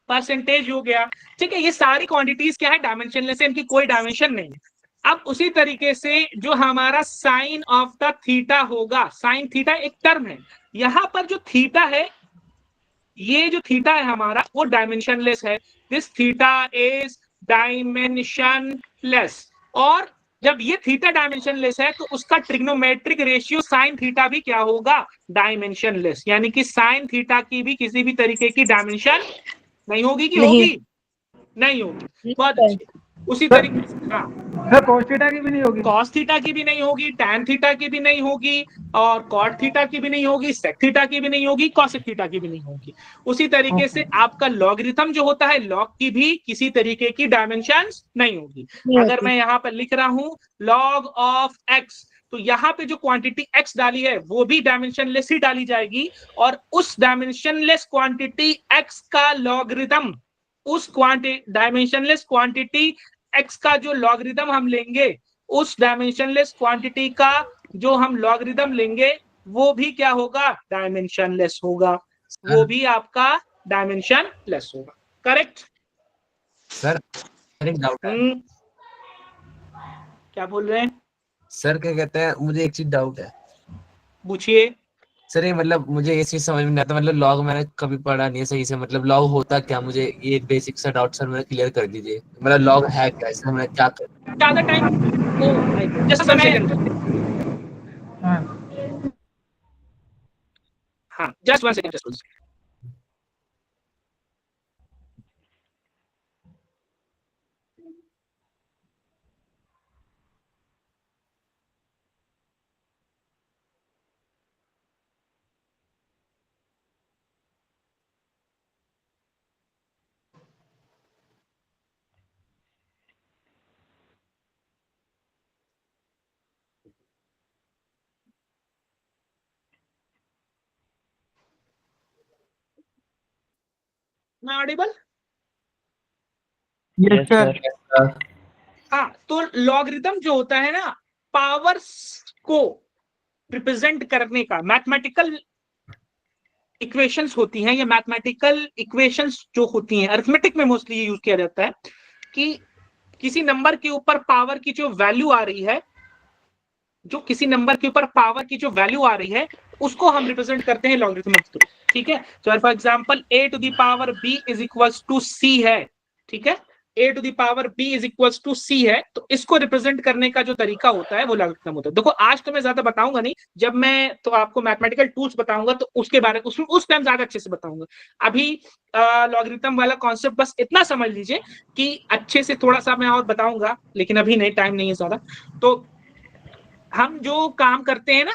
परसेंटेज हो गया। ठीक है, ये सारी क्वांटिटीज क्या है, डायमेंशनलेस है, इनकी कोई डायमेंशन नहीं है। अब उसी तरीके से जो हमारा साइन ऑफ द थीटा होगा, साइन थीटा एक टर्म है, यहां पर जो थीटा है, ये जो थीटा है हमारा वो डायमेंशनलेस है। This theta is dimensionless. और जब ये थीटा डायमेंशनलेस है तो उसका ट्रिग्नोमेट्रिक रेशियो साइन थीटा भी क्या होगा, डायमेंशनलेस। यानी कि साइन थीटा की भी किसी भी तरीके की डायमेंशन नहीं होगी कि नहीं। होगी? नहीं होगी। बहुत अच्छी। उसी तरीके से हाँ, कॉस थीटा की भी नहीं होगी, कॉस थीटा की भी नहीं होगी, टैन थीटा की भी नहीं होगी, और कॉट थीटा की भी नहीं होगी, सेक थीटा की भी नहीं होगी, कॉसेक थीटा की भी नहीं होगी। उसी तरीके से आपका लॉगरिथम जो होता है, लॉग की भी किसी तरीके की डायमेंशंस नहीं होगी। अगर मैं यहाँ पर लिख रहा हूं लॉग ऑफ एक्स, तो यहाँ पे जो क्वांटिटी x डाली है वो भी डायमेंशनलेस ही डाली जाएगी, और उस डायमेंशनलेस क्वांटिटी x का लॉगरिथम, उस डायमेंशनलेस क्वांटिटी x का जो लॉगरिथम हम लेंगे, उस डायमेंशनलेस क्वांटिटी का जो हम लॉगरिथम लेंगे वो भी क्या होगा, डायमेंशनलेस होगा। वो भी आपका डायमेंशनलेस होगा, करेक्ट। सर एक डाउट है। क्या बोल रहे हैं? सर क्या कहते हैं, मुझे एक चीज डाउट है। पूछिए। सर ये मतलब मुझे ये चीज समझ में नहीं आता, मतलब लॉग मैंने कभी पढ़ा नहीं है सही से, मतलब लॉग होता क्या, मुझे ये बेसिक सा डाउट सर मेरा क्लियर कर दीजिए। मतलब लॉग है क्या, इसमें मैं क्या कर, ज्यादा टाइम, जस्ट 1 सेकंड। हाँ, जस्ट 1 सेकंड। मैं ऑडिबल? Yes sir. हाँ, तो लॉगरिथम जो होता है ना, पावर्स को रिप्रेजेंट करने का मैथमेटिकल इक्वेशंस होती हैं, या मैथमेटिकल इक्वेशंस जो होती हैं अरिथमेटिक में मोस्टली ये यूज किया जाता है कि किसी नंबर के ऊपर पावर की जो वैल्यू आ रही है, जो किसी नंबर के ऊपर पावर की जो वैल्यू आ रही है उसको हम रिप्रेजेंट करते हैं लॉगरिथम के थ्रू। ठीक है, तो for example a to the power b is equals to c है। ठीक है, a to the power b is equals to c है, तो इसको रिप्रेजेंट करने का जो तरीका होता है वो लॉगरिथम होता है। देखो आज तो मैं ज्यादा बताऊंगा नहीं, जब मैं तो आपको मैथमेटिकल टूल्स बताऊंगा तो उसके बारे में उस टाइम ज्यादा अच्छे से बताऊंगा। अभी लॉगरिथम वाला कॉन्सेप्ट बस इतना समझ लीजिए कि अच्छे से थोड़ा सा मैं और बताऊंगा, लेकिन अभी नहीं, टाइम नहीं है ज्यादा। तो हम जो काम करते हैं ना,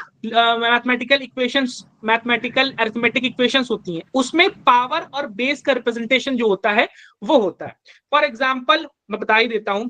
mathematical equations, mathematical arithmetic equations होती हैं, उसमें पावर और बेस का रिप्रेजेंटेशन जो होता है वो होता है। फॉर एग्जांपल मैं बता ही देता हूं,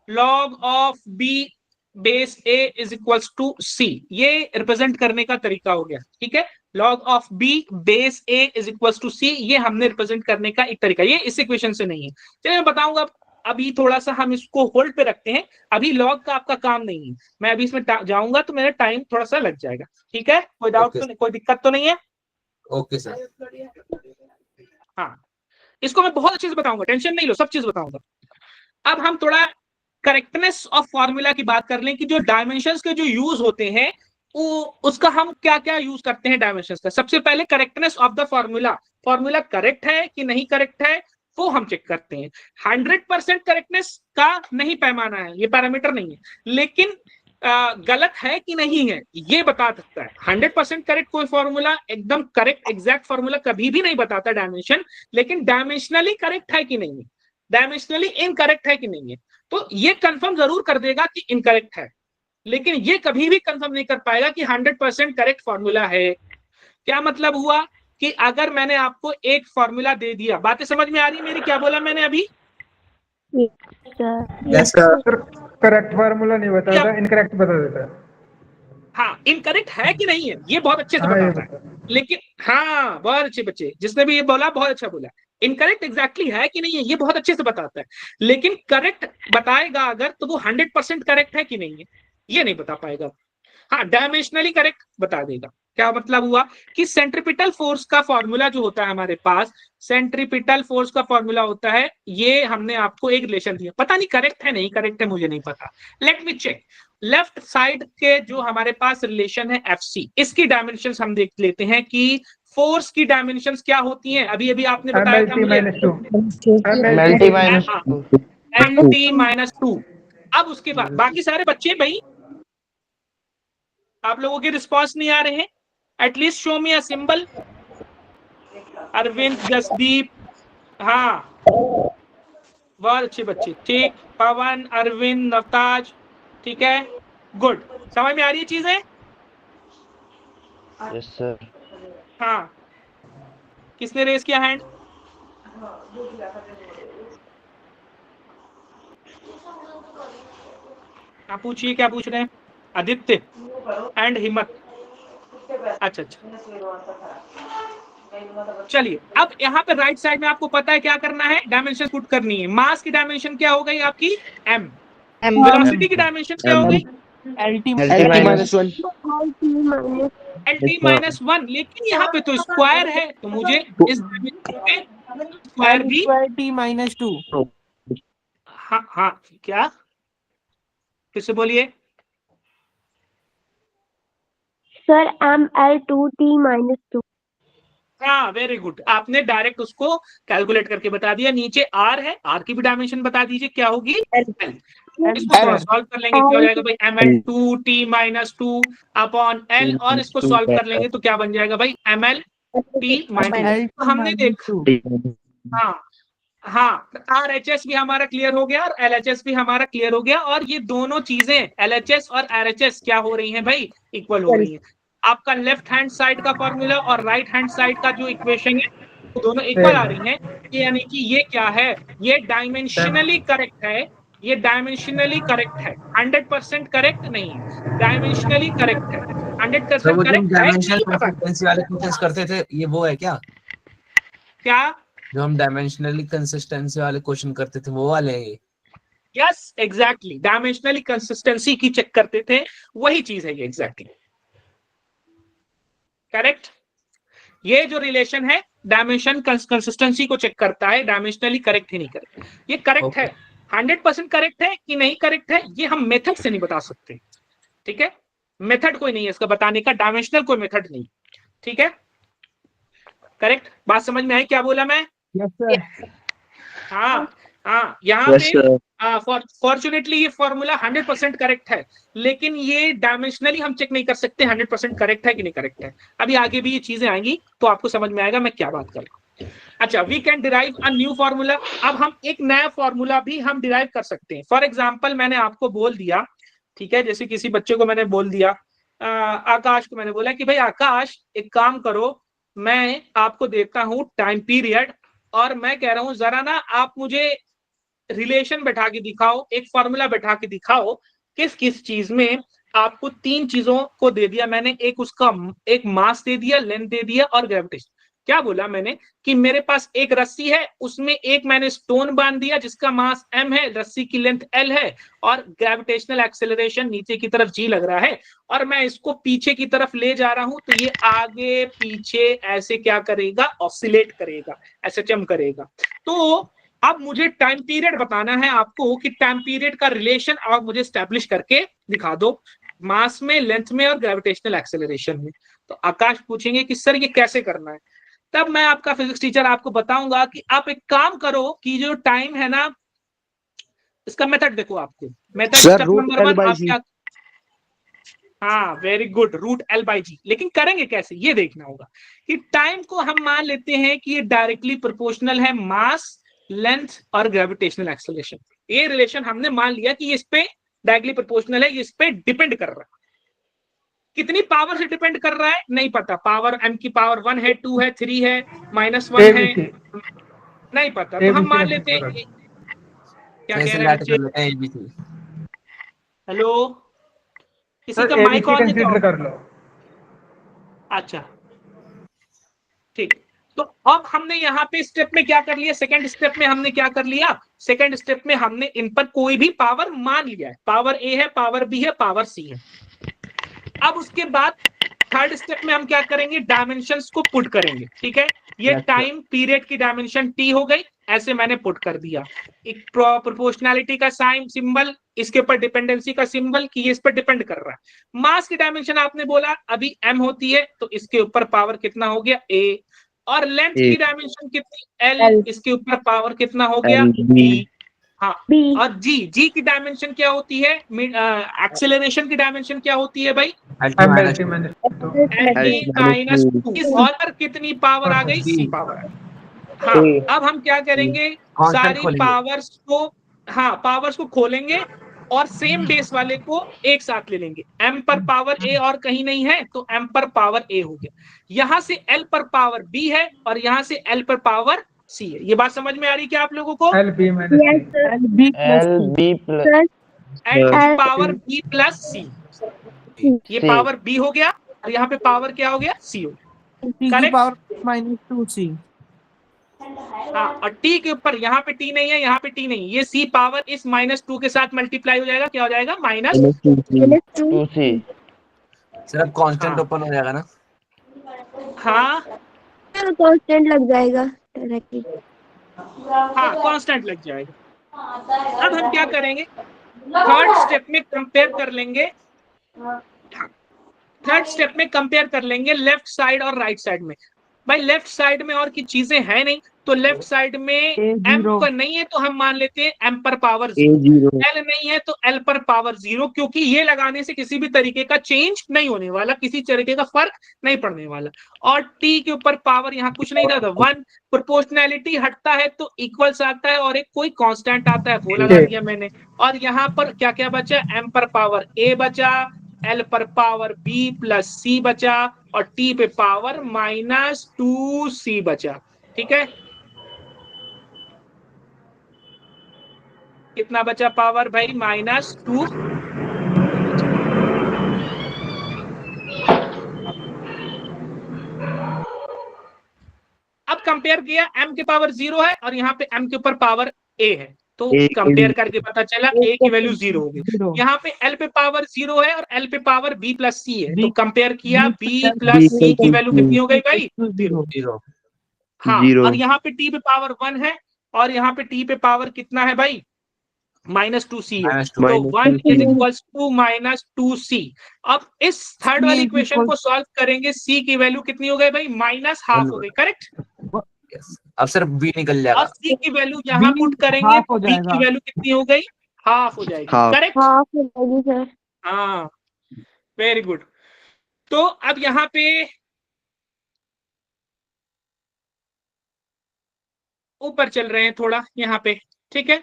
log of B base A is equals to C, ये रिप्रेजेंट करने का तरीका हो गया। ठीक है, log of B base A is equals to C, ये हमने रिप्रेजेंट करने का एक तरीका, ये इस इक्वेशन से नहीं है। चलिए मैं बताऊंगा अभी थोड़ा सा हम इसको होल्ड पे रखते हैं, अभी लॉग का आपका काम नहीं है, मैं अभी इसमें जाऊंगा तो मेरा टाइम थोड़ा सा लग जाएगा, ठीक है? कोई डाउट Okay, तो नहीं, कोई दिक्कत तो नहीं है? Okay sir. हाँ, इसको मैं बहुत अच्छे से बताऊंगा, टेंशन नहीं लो, सब चीज बताऊंगा। अब हम थोड़ा करेक्टनेस ऑफ फॉर्मूला की बात कर लें कि जो डायमेंशंस के जो यूज होते हैं वो उसका हम क्या क्या यूज करते हैं डायमेंशंस का। सबसे पहले correctness of the formula, formula correct है कि नहीं करेक्ट है वो हम चेक करते हैं। 100% करेक्टनेस का नहीं पैमाना है, ये पैरामीटर नहीं है, लेकिन गलत है कि नहीं है ये बता सकता है। 100% करेक्ट कोई फॉर्मूला, एकदम करेक्ट एग्जैक्ट फॉर्मूला कभी भी नहीं बताता डायमेंशन, लेकिन डायमेंशनली करेक्ट है कि नहीं है, डायमेंशनली इनकरेक्ट है कि नहीं है, तो ये कंफर्म जरूर कर देगा कि इनकरेक्ट है, लेकिन ये कभी भी कंफर्म नहीं कर पाएगा कि 100% करेक्ट फॉर्मूला है। क्या मतलब हुआ कि अगर मैंने आपको एक फॉर्मूला दे दिया, बातें समझ में आ रही है मेरी? क्या बोला मैंने अभी? Yes sir. करेक्ट फार्मूला नहीं बताता, इनकरेक्ट बता देता है। हाँ, इनकरेक्ट है कि नहीं है ये बहुत अच्छे से हाँ, ये बताता है, लेकिन हाँ बहुत अच्छे बच्चे, जिसने भी ये बोला बहुत अच्छा बोला। इनकरेक्ट एग्जैक्टली है कि नहीं है ये बहुत अच्छे से बताता है, लेकिन करेक्ट बताएगा अगर तो वो 100% करेक्ट है कि नहीं है ये नहीं बता पाएगा। हाँ, डायमेंशनली करेक्ट बता देगा। क्या मतलब हुआ कि सेंट्रीपिटल फोर्स का फॉर्मूला जो होता है हमारे पास, सेंट्रीपिटल फोर्स का फॉर्मूला होता है, ये हमने आपको एक रिलेशन दिया, पता नहीं करेक्ट है नहीं करेक्ट है मुझे नहीं पता, let me check. Left side के जो हमारे पास रिलेशन है एफसी, इसकी डायमेंशंस हम देख लेते हैं कि फोर्स की डायमेंशंस क्या होती हैं। अभी अभी आपने बताया था मुझे MT -2। अब उसके बाद बाकी सारे बच्चे भाई आप लोगों के रिस्पॉन्स नहीं आ रहे हैं, at least show me a symbol. Arvind, Jasdeep, हाँ बहुत अच्छे बच्चे, ठीक, पवन, अरविंद, नवताज, ठीक है, गुड, समझ में आ रही है चीजें? Yes sir. हाँ, किसने रेस किया हैंड? आप पूछिए क्या पूछ रहे हैं? आदित्य एंड हिम्मत। अच्छा अच्छा, चलिए अब यहाँ पे राइट साइड में आपको पता है क्या करना है, डायमेंशन पुट करनी है। मास की डायमेंशन क्या हो गई आपकी? m। वेलोसिटी की डायमेंशन क्या हो गई? LT -1। लेकिन यहाँ पे तो स्क्वायर है, तो मुझे इस स्क्वायर भी -2। हाँ हाँ, क्या फिर से बोलिए सर ML2T-2। हाँ, वेरी गुड, आपने डायरेक्ट उसको कैलकुलेट करके बता दिया। नीचे r है, r की भी डायमेंशन बता दीजिए क्या होगी? इसको सॉल्व कर लेंगे क्या हो जाएगा भाई? ML2T-2 अपॉन L, और इसको सॉल्व कर लेंगे तो क्या बन जाएगा भाई? MLT-2। तो हमने देखा, हाँ हाँ, RHS भी हमारा क्लियर हो गया और LHS भी हमारा क्लियर हो गया, और ये दोनों चीजें LHS और RHS क्या हो रही हैं भाई? इक्वल हो रही हैं। आपका लेफ्ट हैंड साइड का फॉर्मूला और राइट हैंड साइड का जो इक्वेशन है वो दोनों इक्वल आ रही हैं, यानी कि ये क्या है? ये डायमेंशनली करेक्ट है, ये डायमेंशनली करेक्ट है, 100% करेक्ट नहीं है, डायमेंशनली करेक्ट है। 100% करेक्ट है डायमेंशनल कंसिस्टेंसी वाले क्वेश्चंस करते थे, ये वो है क्या? क्या? जो हम डायमेंशनली कंसिस्टेंसी वाले क्वेश्चन करते थे वो वाले हैं ये? यस एग्जैक्टली, डायमेंशनली कंसिस्टेंसी की चेक करते थे, वही चीज है ये एग्जैक्टली करेक्ट। ये जो रिलेशन है डायमेंशन कंसिस्टेंसी को चेक करता है, डायमेंशनली करेक्ट ही नहीं करेक्ट, ये करेक्ट है। 100% करेक्ट है कि नहीं करेक्ट है ये हम मेथड से नहीं बता सकते, ठीक है? मेथड कोई नहीं है इसका बताने का, डायमेंशनल कोई मेथड नहीं, ठीक है? करेक्ट, बात समझ में आई क्या बोला मैं? हाँ हाँ, यहाँ पे फॉर्चुनेटली ये फॉर्मूला 100% करेक्ट है, लेकिन ये डायमेंशनली हम चेक नहीं कर सकते 100% करेक्ट है कि नहीं करेक्ट है। अभी आगे भी ये चीजें आएंगी तो आपको समझ में आएगा मैं क्या बात कर रहा हूँ। अच्छा, we can derive a new formula. अब हम एक नया फॉर्मूला भी हम डिराइव कर सकते हैं। फॉर एग्जाम्पल मैंने आपको बोल दिया, ठीक है, जैसे किसी बच्चे को मैंने बोल दिया, आकाश को मैंने बोला कि भाई आकाश एक काम करो, मैं आपको देता हूँ टाइम पीरियड और मैं कह रहा हूँ जरा ना आप मुझे रिलेशन बैठा के दिखाओ, एक फॉर्मूला बैठा के दिखाओ किस किस चीज में आपको 3 चीजों को दे दिया मैंने, एक उसका एक मास दे दिया, लेंथ दे दिया और ग्रेविटेशन। क्या बोला मैंने कि मेरे पास एक रस्सी है, उसमें एक मैंने स्टोन बांध दिया जिसका मास m है, रस्सी की लेंथ l है और ग्रेविटेशनल एक्सेलरेशन नीचे की तरफ g लग रहा है, और मैं इसको पीछे की तरफ ले जा रहा हूं, तो ये आगे पीछे ऐसे क्या करेगा, ऑसिलेट करेगा, ऐसे चम करेगा। तो अब मुझे टाइम पीरियड बताना है आपको कि टाइम पीरियड का रिलेशन आप मुझे स्टैब्लिश करके दिखा दो, मास में, लेंथ में और ग्रेविटेशनल एक्सेलरेशन में। तो आकाश पूछेंगे कि सर ये कैसे करना है, तब मैं आपका फिजिक्स टीचर आपको बताऊंगा कि आप एक काम करो कि जो टाइम है ना, इसका मेथड देखो आपको, मेथड स्टेप नंबर 1 आप क्या, हाँ very good, root L by G. लेकिन करेंगे कैसे ये देखना होगा कि टाइम को हम मान लेते हैं कि ये डायरेक्टली प्रोपोर्शनल है मास, लेंथ और ग्रेविटेशनल एक्सेलरेशन। ये रिलेशन हमने मान लिया कि ये इस पे डायरेक्टली प्रोपोर्शनल है, ये इस पे डिपेंड कर रहा है। कितनी पावर से डिपेंड कर रहा है नहीं पता, पावर m की पावर 1 है, 2 है, 3 है, -1 है, नहीं पता, तो हम मान लेते हैं। क्या कह रहे हैं बच्चे? हेलो, किसी का माइक ऑन है तो कर लो। अच्छा ठीक। तो अब हमने यहाँ पे स्टेप में क्या कर लिया, सेकंड स्टेप में हमने क्या कर लिया, सेकंड स्टेप में हमने इन पर कोई भी पावर मान लिया है, पावर a है, पावर b है, पावर c है। अब उसके बाद थर्ड स्टेप में हम क्या करेंगे, डायमेंशंस को पुट करेंगे, ठीक है। ये टाइम पीरियड की डायमेंशन t हो गई, ऐसे मैंने पुट कर दिया। एक प्रोपोर्शनैलिटी का साइन सिंबल, इसके ऊपर डिपेंडेंसी का सिंबल कि ये इस पर डिपेंड कर रहा है। मास की डायमेंशन आपने बोला अभी m होती है, तो इसके ऊपर पावर कितना हो गया a, और लेंथ की डायमेंशन कितनी l, इसके ऊपर पावर कितना हो गया b। हाँ, और जी की डायमेंशन क्या होती है, एक्सेलरेशन की डायमेंशन क्या होती है भाई, -2। और कितनी पावर आ गई, c पावर। हाँ, अब हम क्या करेंगे, सारी पावर्स को, हाँ पावर्स को खोलेंगे और सेम बेस वाले को एक साथ ले लेंगे। m पर पावर a और कहीं नहीं है, तो m पर पावर a हो गया। यहां से l पर पावर b है और यहां से l पर पावर c है। ये बात समझ में आ रही क्या आप लोगों को? L B power b plus c, ये पावर b हो गया और यहाँ पे पावर क्या हो गया, c हो गया, करेक्ट। -2c। हाँ, और t के ऊपर, यहाँ पे t नहीं है, यहाँ पे t नहीं, ये c पावर इस -2 के साथ मल्टीप्लाई हो जाएगा, क्या हो जाएगा, -2c। सर अब कांस्टेंट ओपन हो जाएगा ना? हाँ कांस्टेंट लग जाएगा डायरेक्टली। हाँ, कांस्टेंट लग जाएगा। अब हम क्या करेंगे, थर्ड स्टेप में कंपेयर कर लेंगे, थर्ड स्टेप में कंपेयर कर लेंगे लेफ्ट साइड और राइट साइड में। भाई लेफ्ट साइड में और की चीजें हैं नहीं, तो लेफ्ट साइड में m पर नहीं है तो हम मान लेते हैं m पर पावर 0, l नहीं है तो l पर पावर 0, क्योंकि ये लगाने से किसी भी तरीके का चेंज नहीं होने वाला, किसी तरीके का फर्क नहीं पड़ने वाला। और t के ऊपर पावर यहाँ कुछ नहीं था, 1। प्रोपोर्शनैलिटी हटता है तो इक्वल्स आता है और एक कोई कांस्टेंट आता है, वो लगा दिया मैंने। और यहाँ पर क्या क्या बचा, m पर पावर a बचा, l पर पावर b प्लस c बचा और t पे पावर -2c बचा, ठीक है। कितना बचा पावर भाई, -2। अब कंपेयर किया, m के पावर 0 है और यहाँ पे m के ऊपर पावर a है, तो कंपेयर करके पता चला a की वैल्यू 0 होगी। यहाँ पे l पे पावर 0 है और l पे पावर b प्लस c है, तो कंपेयर किया b प्लस c की वैल्यू कितनी हो गई भाई, 0। हाँ, और यहाँ पे t पे पावर 1 है और यहाँ पे t पे पावर कितना है भाई, -2c है, तो 1 इज इक्वल्स टू -2c। अब इस थर्ड वाली इक्वेशन को सॉल्व करेंगे, c की वैल्यू कितनी हो गई भाई, -½ हो गई, करेक्ट। अब सिर्फ b निकल जाएगा और c की वैल्यू यहाँ पुट करेंगे, तो b की वैल्यू कितनी हो गई, ½ हो जाएगी, करेक्ट। हाफ हो जाएगी सर। हाँ, वेरी गुड। तो अब यहाँ पे ऊपर चल रहे हैं थोड़ा यहाँ पे, ठीक है।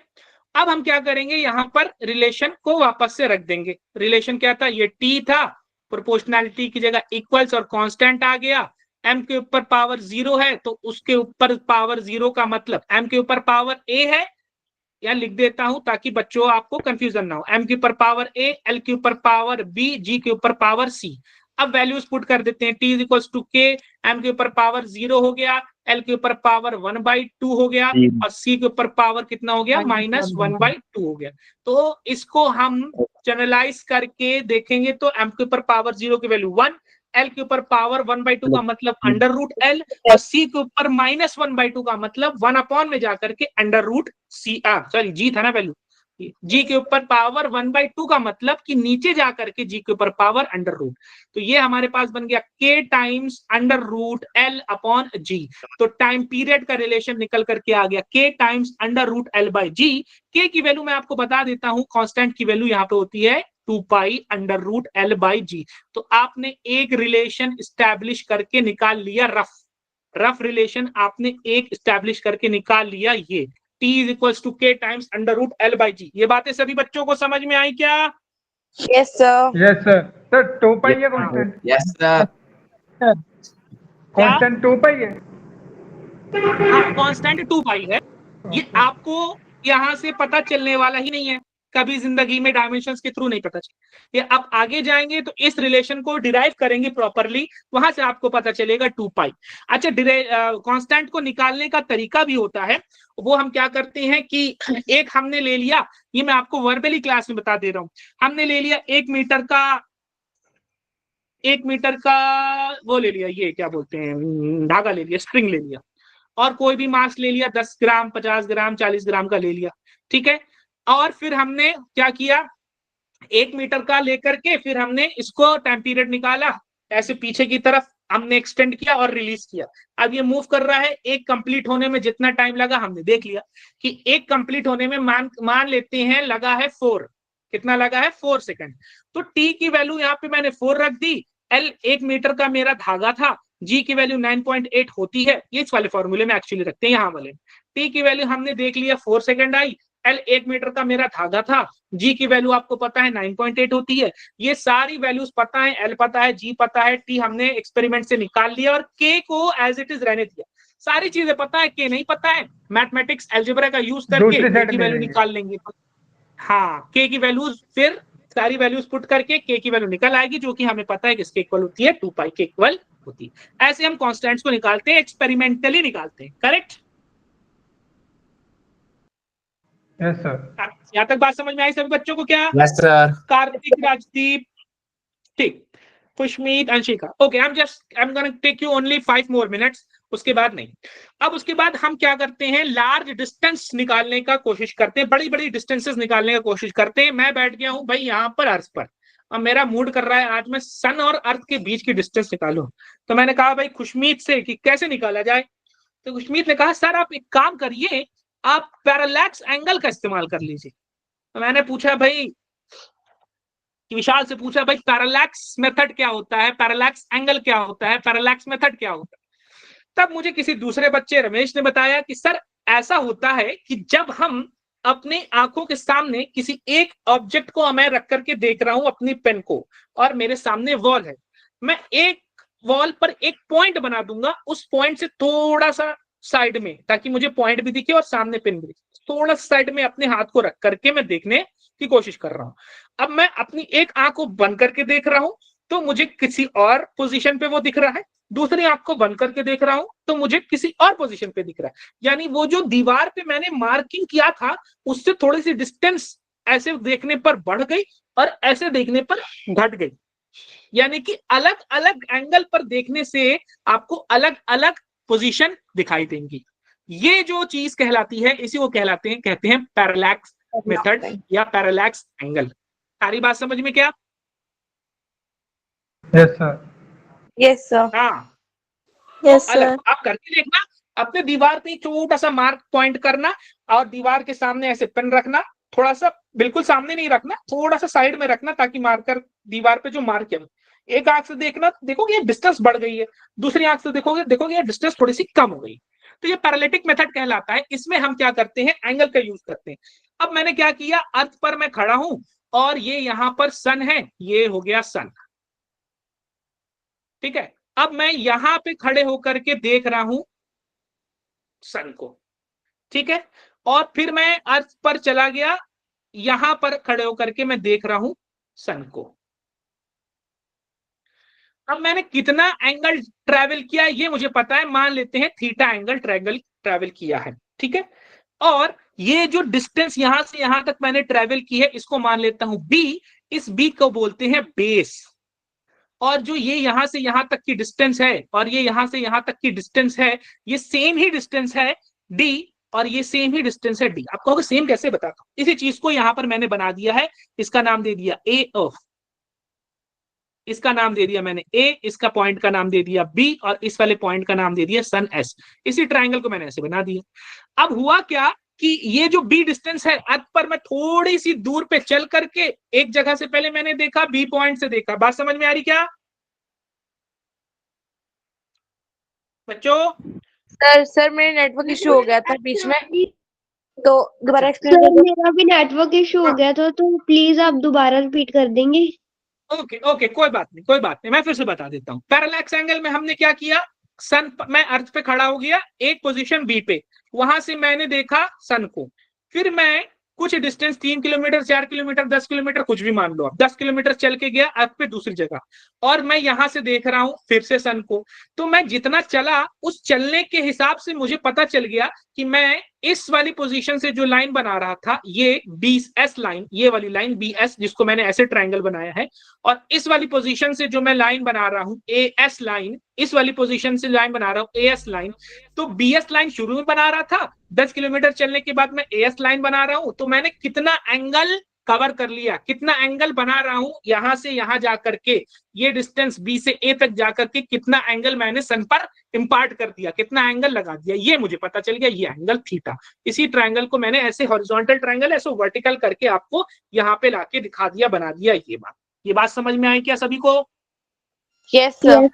अब हम क्या करेंगे, यहाँ पर रिलेशन को वापस से रख देंगे। रिलेशन क्या था, ये t था, प्रोपोर्शनैलिटी की जगह इक्वल्स और कांस्टेंट आ गया। m के ऊपर पावर 0 है तो उसके ऊपर पावर 0 का मतलब m के ऊपर पावर a है, या लिख देता हूं ताकि बच्चों आपको कंफ्यूजन ना हो। m के ऊपर पावर a, l के ऊपर पावर b, g के ऊपर पावर c। अब वैल्यूज पुट कर देते हैं, t is equal to k, m के ऊपर पावर 0 हो गया, l के ऊपर पावर 1/2 हो गया, और c के ऊपर पावर कितना हो गया, -1/2 हो गया। तो इसको हम जनरलाइज करके देखेंगे तो m के ऊपर पावर 0 की वैल्यू 1, l के ऊपर पावर 1/2 का मतलब √l, और c के ऊपर -1/2 का मतलब 1 में जाकर के √c, g था ना वैल्यू, g के ऊपर पावर 1/2 का मतलब कि नीचे जाकर के g के ऊपर पावर √। तो ये हमारे पास बन गया k टाइम्स √l/g। तो टाइम पीरियड का रिलेशन निकल करके आ गया k टाइम्स √l/g। k की वैल्यू मैं आपको बता देता हूं, कांस्टेंट की वैल्यू यहाँ पे होती है 2π √l/g। तो आपने एक रिलेशन स्टैब्लिश करके निकाल लिया, रफ रिलेशन आपने एक स्टैब्लिश करके निकाल लिया, ये t is equal to k times √l/g। ये बातें सभी बच्चों को समझ में आई क्या? Yes, sir. Yes sir. तो 2π है कांस्टेंट, यस सर। कांस्टेंट 2π है। हाँ, कांस्टेंट 2π है। ये आपको यहाँ से पता चलने वाला ही नहीं है, कभी जिंदगी में डायमेंशंस के थ्रू नहीं पता चले। ये आप आगे जाएंगे तो इस रिलेशन को डिराइव करेंगे प्रॉपरली, वहां से आपको पता चलेगा 2π। अच्छा, कांस्टेंट को निकालने का तरीका भी होता है, वो हम क्या करते हैं कि एक हमने ले लिया, ये मैं आपको वर्बली क्लास में बता दे रहा हूँ, हमने ले लिया 1 मीटर का वो ले लिया, ये क्या बोलते हैं, धागा ले लिया, स्ट्रिंग ले लिया, और कोई भी मास ले लिया, 10 ग्राम, 50 ग्राम, 40 ग्राम का ले लिया, ठीक है। और फिर हमने क्या किया, 1 मीटर का लेकर के फिर हमने इसको टाइम पीरियड निकाला, ऐसे पीछे की तरफ हमने एक्सटेंड किया और रिलीज किया। अब ये मूव कर रहा है, एक कंप्लीट होने में जितना टाइम लगा हमने देख लिया कि एक कंप्लीट होने में मान लेते हैं लगा है 4, कितना लगा है 4 सेकंड। तो t की वैल्यू यहाँ पे मैंने 4 रख दी, l 1 मीटर का मेरा धागा था, g की वैल्यू 9.8 होती है, ये इस वाले फॉर्मूले में एक्चुअली रखते हैं यहाँ वाले। t की वैल्यू हमने देख लिया 4 सेकंड आई, l 1 मीटर का मेरा धागा था, g की वैल्यू आपको पता है 9.8 होती है। ये सारी वैल्यूज पता है, l पता है, g पता है, t हमने एक्सपेरिमेंट से निकाल लिया और k को एज इट इज रहने दिया। सारी चीजें पता है, k नहीं पता है, मैथमेटिक्स अलजेब्रा का यूज करके k की वैल्यू निकाल लेंगे। हाँ, k की वैल्यूज फिर सारी वैल्यूज पुट करके k की वैल्यू निकल आएगी, जो कि हमें पता है किसके इक्वल होती है, 2π के इक्वल होती है। ऐसे हम कॉन्स्टेंट्स को निकालते हैं, एक्सपेरिमेंटली निकालते हैं, करेक्ट? Yes sir. यहाँ तक बात समझ में आई सभी बच्चों को क्या? Yes sir. कार्तिक, राजदीप, ठीक, Khushmeet, Anshika, okay. I am gonna take you only 5 more minutes, उसके बाद नहीं। अब उसके बाद हम क्या करते हैं, लार्ज डिस्टेंस निकालने का कोशिश करते हैं, बड़ी बड़ी डिस्टेंसेस निकालने का कोशिश करते हैं। मैं बैठ गया हूं भाई यहाँ पर अर्थ पर, अब मेरा मूड कर रहा है आज मैं सन और अर्थ के बीच की डिस्टेंस निकालूं। तो मैंने कहा भाई खुशमीत से कि कैसे निकाला जाए, तो खुशमीत ने कहा सर आप एक काम करिए, आप पैरालैक्स एंगल का इस्तेमाल कर लीजिए। तो मैंने पूछा भाई, विशाल से पूछा भाई पैरालैक्स मेथड क्या होता है, पैरालैक्स एंगल क्या होता है, पैरालैक्स मेथड क्या होता है। तब मुझे किसी दूसरे बच्चे रमेश ने बताया कि सर ऐसा होता है कि जब हम अपने आंखों के सामने किसी एक ऑब्जेक्ट को मैं रख करके देख रहा हूं, अपनी पेन को, और मेरे सामने वॉल है, मैं एक वॉल पर एक पॉइंट बना दूंगा, उस पॉइंट से थोड़ा सा साइड में, ताकि मुझे पॉइंट भी दिखे और सामने पेन भी दिखे, थोड़ा सा साइड में अपने हाथ को रख करके मैं देखने की कोशिश कर रहा हूं। अब मैं अपनी एक आंख को बंद करके देख रहा हूं तो मुझे किसी और पोजीशन पे वो दिख रहा है, दूसरी आंख को बंद करके देख रहा हूं तो मुझे किसी और पोजीशन पे दिख रहा है। यानी वो जो दीवार पे मैंने मार्किंग किया था उससे थोड़ी सी डिस्टेंस ऐसे देखने पर बढ़ गई और ऐसे देखने पर घट गई। यानी कि अलग अलग एंगल पर देखने से आपको अलग अलग पोजीशन दिखाई देंगी। ये जो चीज कहलाती है, इसी को कहते हैं पैरालैक्स मेथड या पैरालैक्स एंगल। सारी बात समझ में क्या? Yes sir. Yes, sir. हाँ, यस अलग सर। आप करके देखना, अपने दीवार पे छोटा सा मार्क पॉइंट करना और दीवार के सामने ऐसे पेन रखना, थोड़ा सा, बिल्कुल सामने नहीं रखना, थोड़ा सा साइड में रखना, ताकि मार्कर दीवार पे जो मार्क है, एक आंख से देखना, देखोगे ये डिस्टेंस बढ़ गई है, दूसरी आंख से देखोगे ये डिस्टेंस थोड़ी सी कम हो गई। तो ये पैरालिटिक मेथड कहलाता है। इसमें हम क्या करते हैं, एंगल का यूज करते हैं। अब मैंने क्या किया, अर्थ पर मैं खड़ा हूं और ये यहां पर सन है, ये हो गया सन, ठीक है। अब मैं यहां पे खड़े होकर के देख रहा हूं सन को, ठीक है, और फिर मैं अर्थ पर चला गया, यहां पर खड़े होकर के मैं देख रहा हूं सन को। अब मैंने कितना एंगल ट्रेवल किया है ये मुझे पता है, मान लेते हैं थीटा एंगल ट्रेवल किया है, ठीक है। और ये जो डिस्टेंस यहां से यहां तक मैंने ट्रेवल की है इसको मान लेता हूं बी, इस बी को बोलते हैं बेस। और जो ये यहां से यहां तक की डिस्टेंस है और ये यहां से यहां तक की डिस्टेंस है, ये सेम ही डिस्टेंस है डी, और ये सेम ही डिस्टेंस है डी। आप कहोगे सेम कैसे, बताता हूं। इसी चीज को यहां पर मैंने बना दिया है, इसका नाम दे दिया ए ऑफ, इसका नाम दे दिया मैंने ए, इसका पॉइंट का नाम दे दिया बी, और इस वाले पॉइंट का नाम दे दिया सन एस। इसी ट्रायंगल को मैंने ऐसे बना दिया। अब हुआ क्या कि ये जो बी डिस्टेंस है अर्थ पर, मैं थोड़ी सी दूर पे चल करके एक जगह से पहले मैंने देखा, बी पॉइंट से देखा। बात समझ में आ रही क्या बच्चों? सर मेरे नेटवर्क इशू हो गया था बीच में, तो दोबारा एक्सप्लेन सर कर दो। मेरा भी नेटवर्क इशू हो गया था, तो प्लीज आप दोबारा रिपीट कर देंगे। ओके ओके, कोई बात नहीं कोई बात नहीं, मैं फिर से बता देता हूं। पैरेलैक्स एंगल में हमने क्या किया, सन, मैं अर्थ पे खड़ा हो गया एक पोजीशन बी पे, वहां से मैंने देखा सन को, फिर मैं कुछ डिस्टेंस 3 किलोमीटर 4 किलोमीटर 10 किलोमीटर कुछ भी मान लो आप, 10 किलोमीटर चल के गया अर्थ पे दूसरी जगह, और मैं यहां से देख रहा हूं फिर से सन को। तो मैं जितना चला उस चलने के हिसाब से मुझे पता चल गया कि मैं इस वाली पोजीशन से जो लाइन बना रहा था, ये BS लाइन, ये वाली लाइन BS जिसको मैंने ऐसे ट्रायंगल बनाया है, और इस वाली पोजीशन से जो मैं लाइन बना रहा हूं AS लाइन, इस वाली पोजीशन से लाइन बना रहा हूं AS लाइन। तो BS लाइन शुरू में बना रहा था, 10 किलोमीटर चलने के बाद मैं AS लाइन बना रहा हूं, तो मैंने कितना एंगल कवर कर लिया, कितना एंगल बना रहा हूं यहां से यहां जाकर के, ये डिस्टेंस B से A तक जाकर के कितना एंगल मैंने सन पर इंपार्ट कर दिया, कितना एंगल लगा दिया, ये मुझे पता चल गया, ये एंगल थीटा। इसी ट्रायंगल को मैंने ऐसे हॉरिजॉन्टल ट्रायंगल ऐसे वर्टिकल करके आपको यहाँ पे लाके दिखा दिया, बना दिया। ये बात समझ में आई क्या सभी को? Yes sir.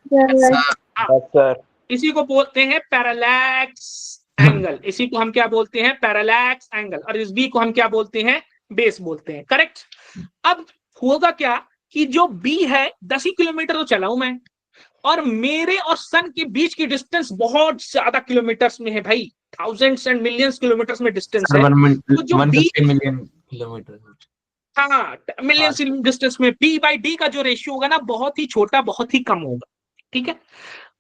सर इसी को बोलते हैं पैरेलैक्स एंगल, इसी को हम क्या बोलते हैं, पैरेलैक्स एंगल। और इस बी को हम क्या बोलते हैं, बेस बोलते हैं, करेक्ट। अब होगा क्या कि जो बी है 10 ही किलोमीटर तो चला हूं मैं, और मेरे और सन के बीच की डिस्टेंस बहुत ज्यादा किलोमीटर्स में है भाई, थाउजेंड्स एंड मिलियंस किलोमीटर्स में डिस्टेंस है। तो जो बी, मिलियन किलोमीटर, हाँ मिलियन डिस्टेंस में बी बाई डी का जो रेशियो होगा ना, बहुत ही छोटा, बहुत ही कम होगा, ठीक है।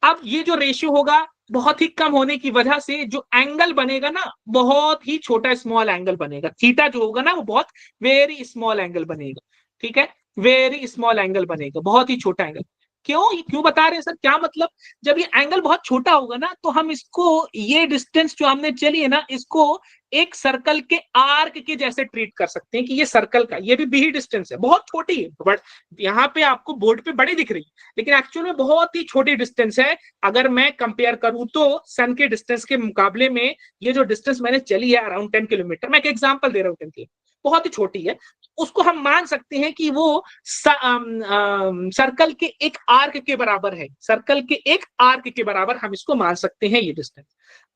अब ये जो रेशियो होगा बहुत ही कम होने की वजह से जो एंगल बनेगा ना, बहुत ही छोटा स्मॉल एंगल बनेगा। थीटा जो होगा ना वो बहुत वेरी स्मॉल एंगल बनेगा, ठीक है, वेरी स्मॉल एंगल बनेगा, बहुत ही छोटा एंगल। क्यों बता रहे हैं सर, क्या मतलब? जब ये एंगल बहुत छोटा होगा ना, तो हम इसको, ये डिस्टेंस जो हमने चली है ना, इसको एक सर्कल के आर्क के जैसे ट्रीट कर सकते हैं कि ये सर्कल का, ये भी बी डिस्टेंस है, बहुत छोटी है, बट यहाँ पे आपको बोर्ड पे बड़ी दिख रही है, लेकिन एक्चुअल में बहुत ही छोटी डिस्टेंस है। अगर मैं कंपेयर करूं तो सन के डिस्टेंस के मुकाबले में ये जो डिस्टेंस मैंने चली है अराउंड 10 किलोमीटर, मैं एक एग्जाम्पल दे रहा हूँ, 10 किलोमीटर बहुत ही छोटी है, उसको हम मान सकते हैं कि वो सर्कल के एक आर्क के बराबर है, सर्कल के एक आर्क के बराबर हम इसको मान सकते हैं ये डिस्टेंस।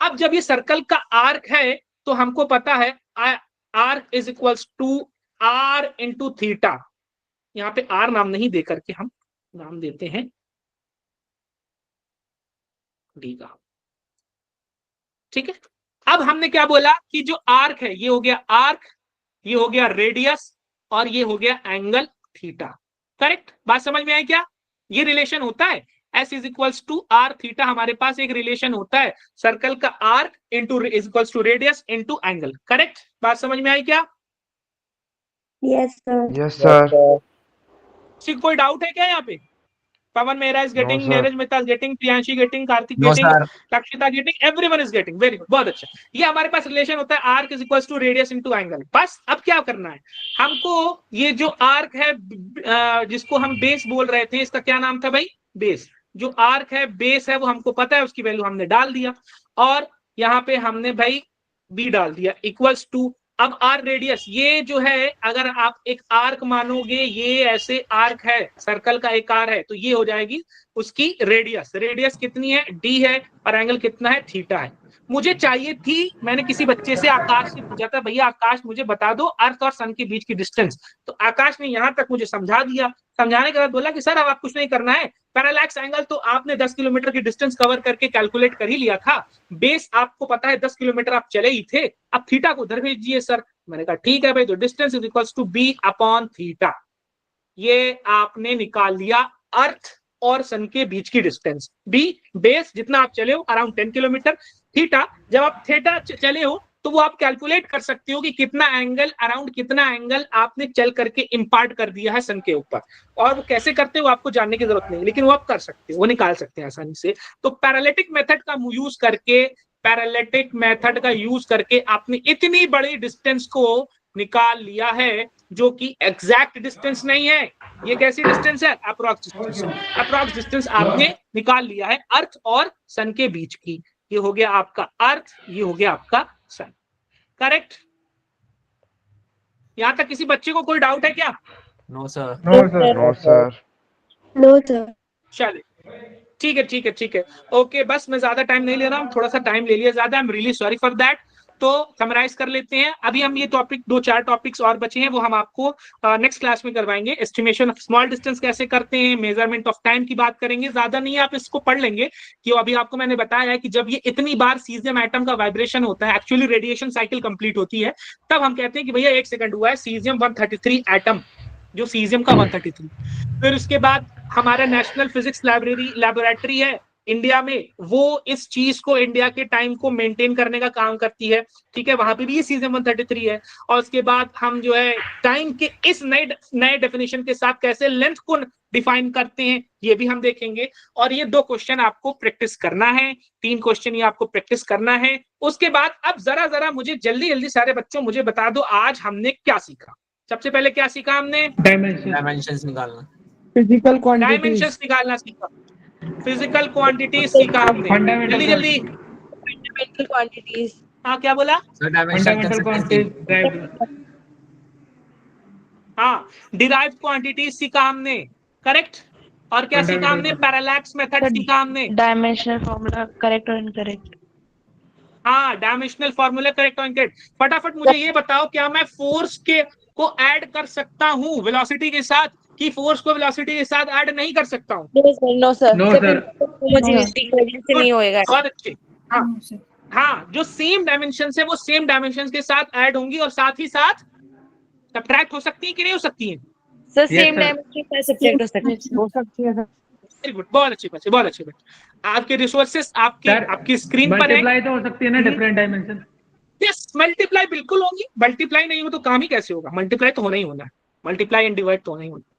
अब जब ये सर्कल का आर्क है तो हमको पता है arc is equals to r into theta. यहाँ पे आर नाम नहीं दे करके हम नाम देते हैं डी का, ठीक है। अब हमने क्या बोला कि जो आर्क है ये हो गया आर्क, ये हो गया रेडियस, और ये हो गया एंगल थीटा, करेक्ट। बात समझ में आई क्या? ये रिलेशन होता है S is equals to R theta, हमारे पास एक रिलेशन होता है सर्कल का arc into is equals to radius into angle, correct. बात समझ में आई क्या? Yes sir. Yes sir. कोई डाउट है क्या यहाँ पे? Pawan Mehra is getting, Neeraj Mehta is getting, Priyanshi getting, Kartik getting, Lakshita getting, everyone is getting, very good, बहुत अच्छा। ये हमारे पास रिलेशन होता है arc is equals to radius into angle. बस अब क्या करना है हमको, ये जो आर्क है जिसको हम बेस बोल रहे थे, इसका क्या नाम था भाई, बेस। जो आर्क है बेस है वो हमको पता है, उसकी वैल्यू हमने डाल दिया, और यहाँ पे हमने भाई बी डाल दिया इक्वल्स टू, अब आर रेडियस, ये जो है अगर आप एक आर्क मानोगे, ये ऐसे आर्क है, सर्कल का एक आर्क है, तो ये हो जाएगी उसकी रेडियस। रेडियस कितनी है, डी है, और एंगल कितना है, थीटा है। मुझे चाहिए थी, मैंने किसी बच्चे से, आकाश से पूछा था, भैया आकाश मुझे बता दो अर्थ और सन के बीच की डिस्टेंस, तो आकाश ने यहां तक मुझे समझा दिया। समझाने के बाद बोला कि सर अब आप कुछ नहीं करना है, पैरेलैक्स एंगल तो आपने 10 किलोमीटर की डिस्टेंस कवर करके कैलकुलेट कर ही लिया था, बेस आपको पता है 10 किलोमीटर आप चले ही थे, अब थीटा को उधर भेजिए सर। मैंने कहा ठीक है भाई, तो distance is equals to b upon theta, ये आपने निकाल लिया अर्थ और सन के बीच की डिस्टेंस। बी, बेस जितना आप चले हो अराउंड 10 किलोमीटर। थीटा, जब आप थीटा चले हो तो वो आप कैलकुलेट कर सकते हो कि कितना एंगल, अराउंड कितना एंगल आपने चल करके इंपार्ट कर दिया है सन के ऊपर। और वो कैसे करते हो आपको जानने की जरूरत नहीं, लेकिन वो आप कर सकते हो, वो निकाल सकते हैं आसानी से। तो पैरालिटिक मेथड का यूज करके, पैरालिटिक मेथड का यूज करके आपने इतनी बड़ी डिस्टेंस को निकाल लिया है, जो कि एग्जैक्ट डिस्टेंस नहीं है। ये कैसी डिस्टेंस है? Approx distance. अप्रॉक्स डिस्टेंस आपने निकाल लिया है अर्थ और सन के बीच की। ये हो गया आपका अर्थ, ये हो गया आपका सन। करेक्ट? यहां तक किसी बच्चे को कोई डाउट है क्या? No sir. No sir. No sir. No sir. चलिए, ठीक है ठीक है ठीक है, ओके। बस मैं ज्यादा टाइम नहीं ले रहा हूँ, थोड़ा सा टाइम ले लिया ज्यादा, I am really sorry for that. तो समराइज कर लेते हैं। अभी हम ये टॉपिक, 2-4 टॉपिक्स और बचे हैं, वो हम आपको नेक्स्ट क्लास में करवाएंगे। एस्टिमेशन ऑफ स्मॉल डिस्टेंस कैसे करते हैं, मेजरमेंट ऑफ टाइम की बात करेंगे। ज्यादा नहीं, आप इसको पढ़ लेंगे कि अभी आपको मैंने बताया है कि जब ये इतनी बार सीजियम एटम का वाइब्रेशन होता है, एक्चुअली रेडिएशन साइकिल कंप्लीट होती है, तब हम कहते हैं कि भैया 1 सेकंड हुआ है सीजियम 133 एटम, जो सीजियम का 133। फिर उसके बाद हमारा नेशनल फिजिक्स लैबोरेटरी है इंडिया में, वो इस चीज को, इंडिया के टाइम को मेंटेन करने का काम करती है। ठीक है, वहां पे भी ये सीजियम 133 है। और उसके बाद हम जो है टाइम के इस नए डेफिनेशन के साथ कैसे लेंथ को डिफाइन करते हैं, ये भी हम देखेंगे। और ये 2 क्वेश्चन आपको प्रैक्टिस करना है, 3 क्वेश्चन ये आपको प्रैक्टिस करना है। उसके बाद अब जरा मुझे जल्दी जल्दी सारे बच्चों मुझे बता दो आज हमने क्या सीखा। सबसे पहले क्या सीखा हमने? डायमेंशन। डायमेंशंस निकालना। Physical quantities. डायमेंशंस निकालना सीखा, फिजिकल क्वांटिटीज सीखा हमने। फंडामेंटल जल्दी जल्दी। Fundamental quantities. हाँ, क्या बोला? Sir dimension fundamental quantity. हाँ, डिराइव्ड क्वांटिटीज सीखा हमने। करेक्ट? और क्या सीखा हमने? फंडामेंटल पैरालैक्स मेथड सीखा हमने। डायमेंशनल फॉर्मूला करेक्ट और इनकरेक्ट। हाँ, डायमेंशनल फॉर्मूला करेक्ट और इनकरेक्ट। फटाफट मुझे ये बताओ, क्या मैं फोर्स के को ऐड कर सकता हूँ वेलोसिटी के साथ, कि फोर्स को वेलोसिटी के साथ ऐड नहीं कर सकता हूँ? No sir. No sir. Homogeneity की वजह से नहीं होएगा। बहुत अच्छे। हाँ हाँ, जो सेम डायमेंशन है वो सेम डायमेंशन के साथ ऐड होंगी, और साथ ही साथ सब्ट्रैक्ट हो सकती है कि नहीं हो सकती है? Sir Yes, same sir. Dimension का सब्जेक्ट हो सकता है। हो सकती है सर। वेरी गुड, बहुत अच्छे बच्चे, बहुत अच्छे बच्चे। आपके रिसोर्सेस आपकी स्क्रीन पर है। मल्टीप्लाई तो हो सकती है ना डिफरेंट डायमेंशन। यस, मल्टीप्लाई बिल्कुल होंगी। मल्टीप्लाई नहीं हो तो काम ही कैसे होगा? मल्टीप्लाई तो होना ही होना है, मल्टीप्लाई एंड डिवाइड तो होना ही होना है।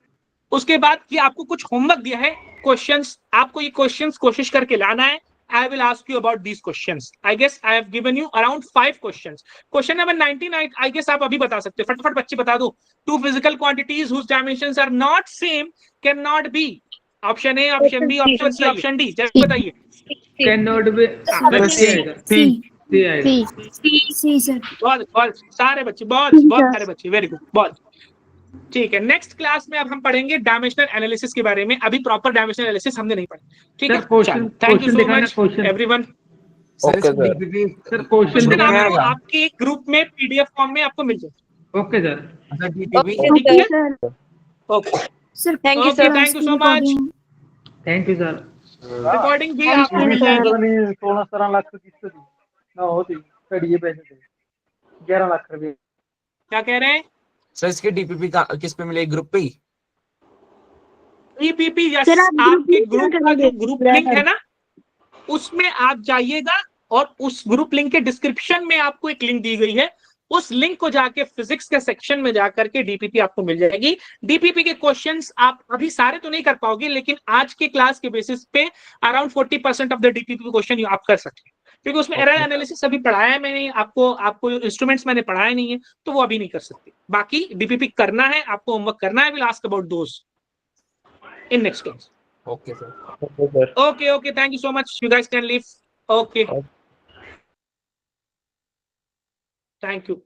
उसके बाद ये आपको कुछ होमवर्क दिया है, क्वेश्चंस। आपको ये क्वेश्चंस कोशिश करके लाना है। I will ask you about these questions. I guess I have given you around 5 questions. Question number 99, I guess आप अभी बता सकते हो। फटाफट बच्चे बता दो। Two physical quantities whose dimensions are not same cannot be. Option A, option B, option C, option D, जल्दी बताइए। Can not be. हाँ, सी आएगा। सी आएगा। C sir. बहुत बहुत सारे बच्चे, बहुत बहुत सारे बच्चे, वेरी गुड, बहुत ठीक है। नेक्स्ट क्लास में अब हम पढ़ेंगे डायमेंशनल एनालिसिस के बारे में। अभी प्रॉपर डायमेंशनल एनालिसिस हमने नहीं पढ़ा। ठीक है, sir question, thank you so दिखाना मच क्वेश्चन। एवरवन। सर ओके इसमें sir. DPP sir question question दिखाना। आपको आपके ग्रुप में पीडीएफ फॉर्म में आपको मिल जाए। Okay sir. सर डीपीपी ठीक है, sir. Okay sir thank you okay, sir. Thank you so much. Thank you sir. Recording भी Thank आपको you, मिल sir. जाएगी। 16-17 लाख तो किस्त दी ना होती कड़िए पैसे थे 11 लाख रुपए। क्या कह रहे हैं? सर इसके डीपीपी का किस पे मिलेगी, ग्रुप पे ही? EPP, yes. सर आप आपके ग्रुप ग्रुप में का जो करोगे? ग्रुप लिंक है ना, उसमें आप जाइएगा, और उस ग्रुप लिंक के डिस्क्रिप्शन में आपको एक लिंक दी गई है। उस लिंक को जाके फिजिक्स के सेक्शन में जाकर के डीपीपी आपको मिल जाएगी। डीपीपी के क्वेश्चंस आप अभी सारे तो नहीं कर पाओगे, लेकिन आज के क्लास के बेसिस पे around 40% of the DPP question आप कर सकते हैं, क्योंकि उसमें एरर एनालिसिस अभी पढ़ाया है मैंने आपको इंस्ट्रूमेंट्स मैंने पढ़ाया नहीं है, तो वो अभी नहीं कर सकते। बाकी डीपीपी करना है, आपको होमवर्क करना है। Will ask about those in next class. Okay sir. Okay sir. Okay, thank you so much. You guys can leave. Okay, thank you.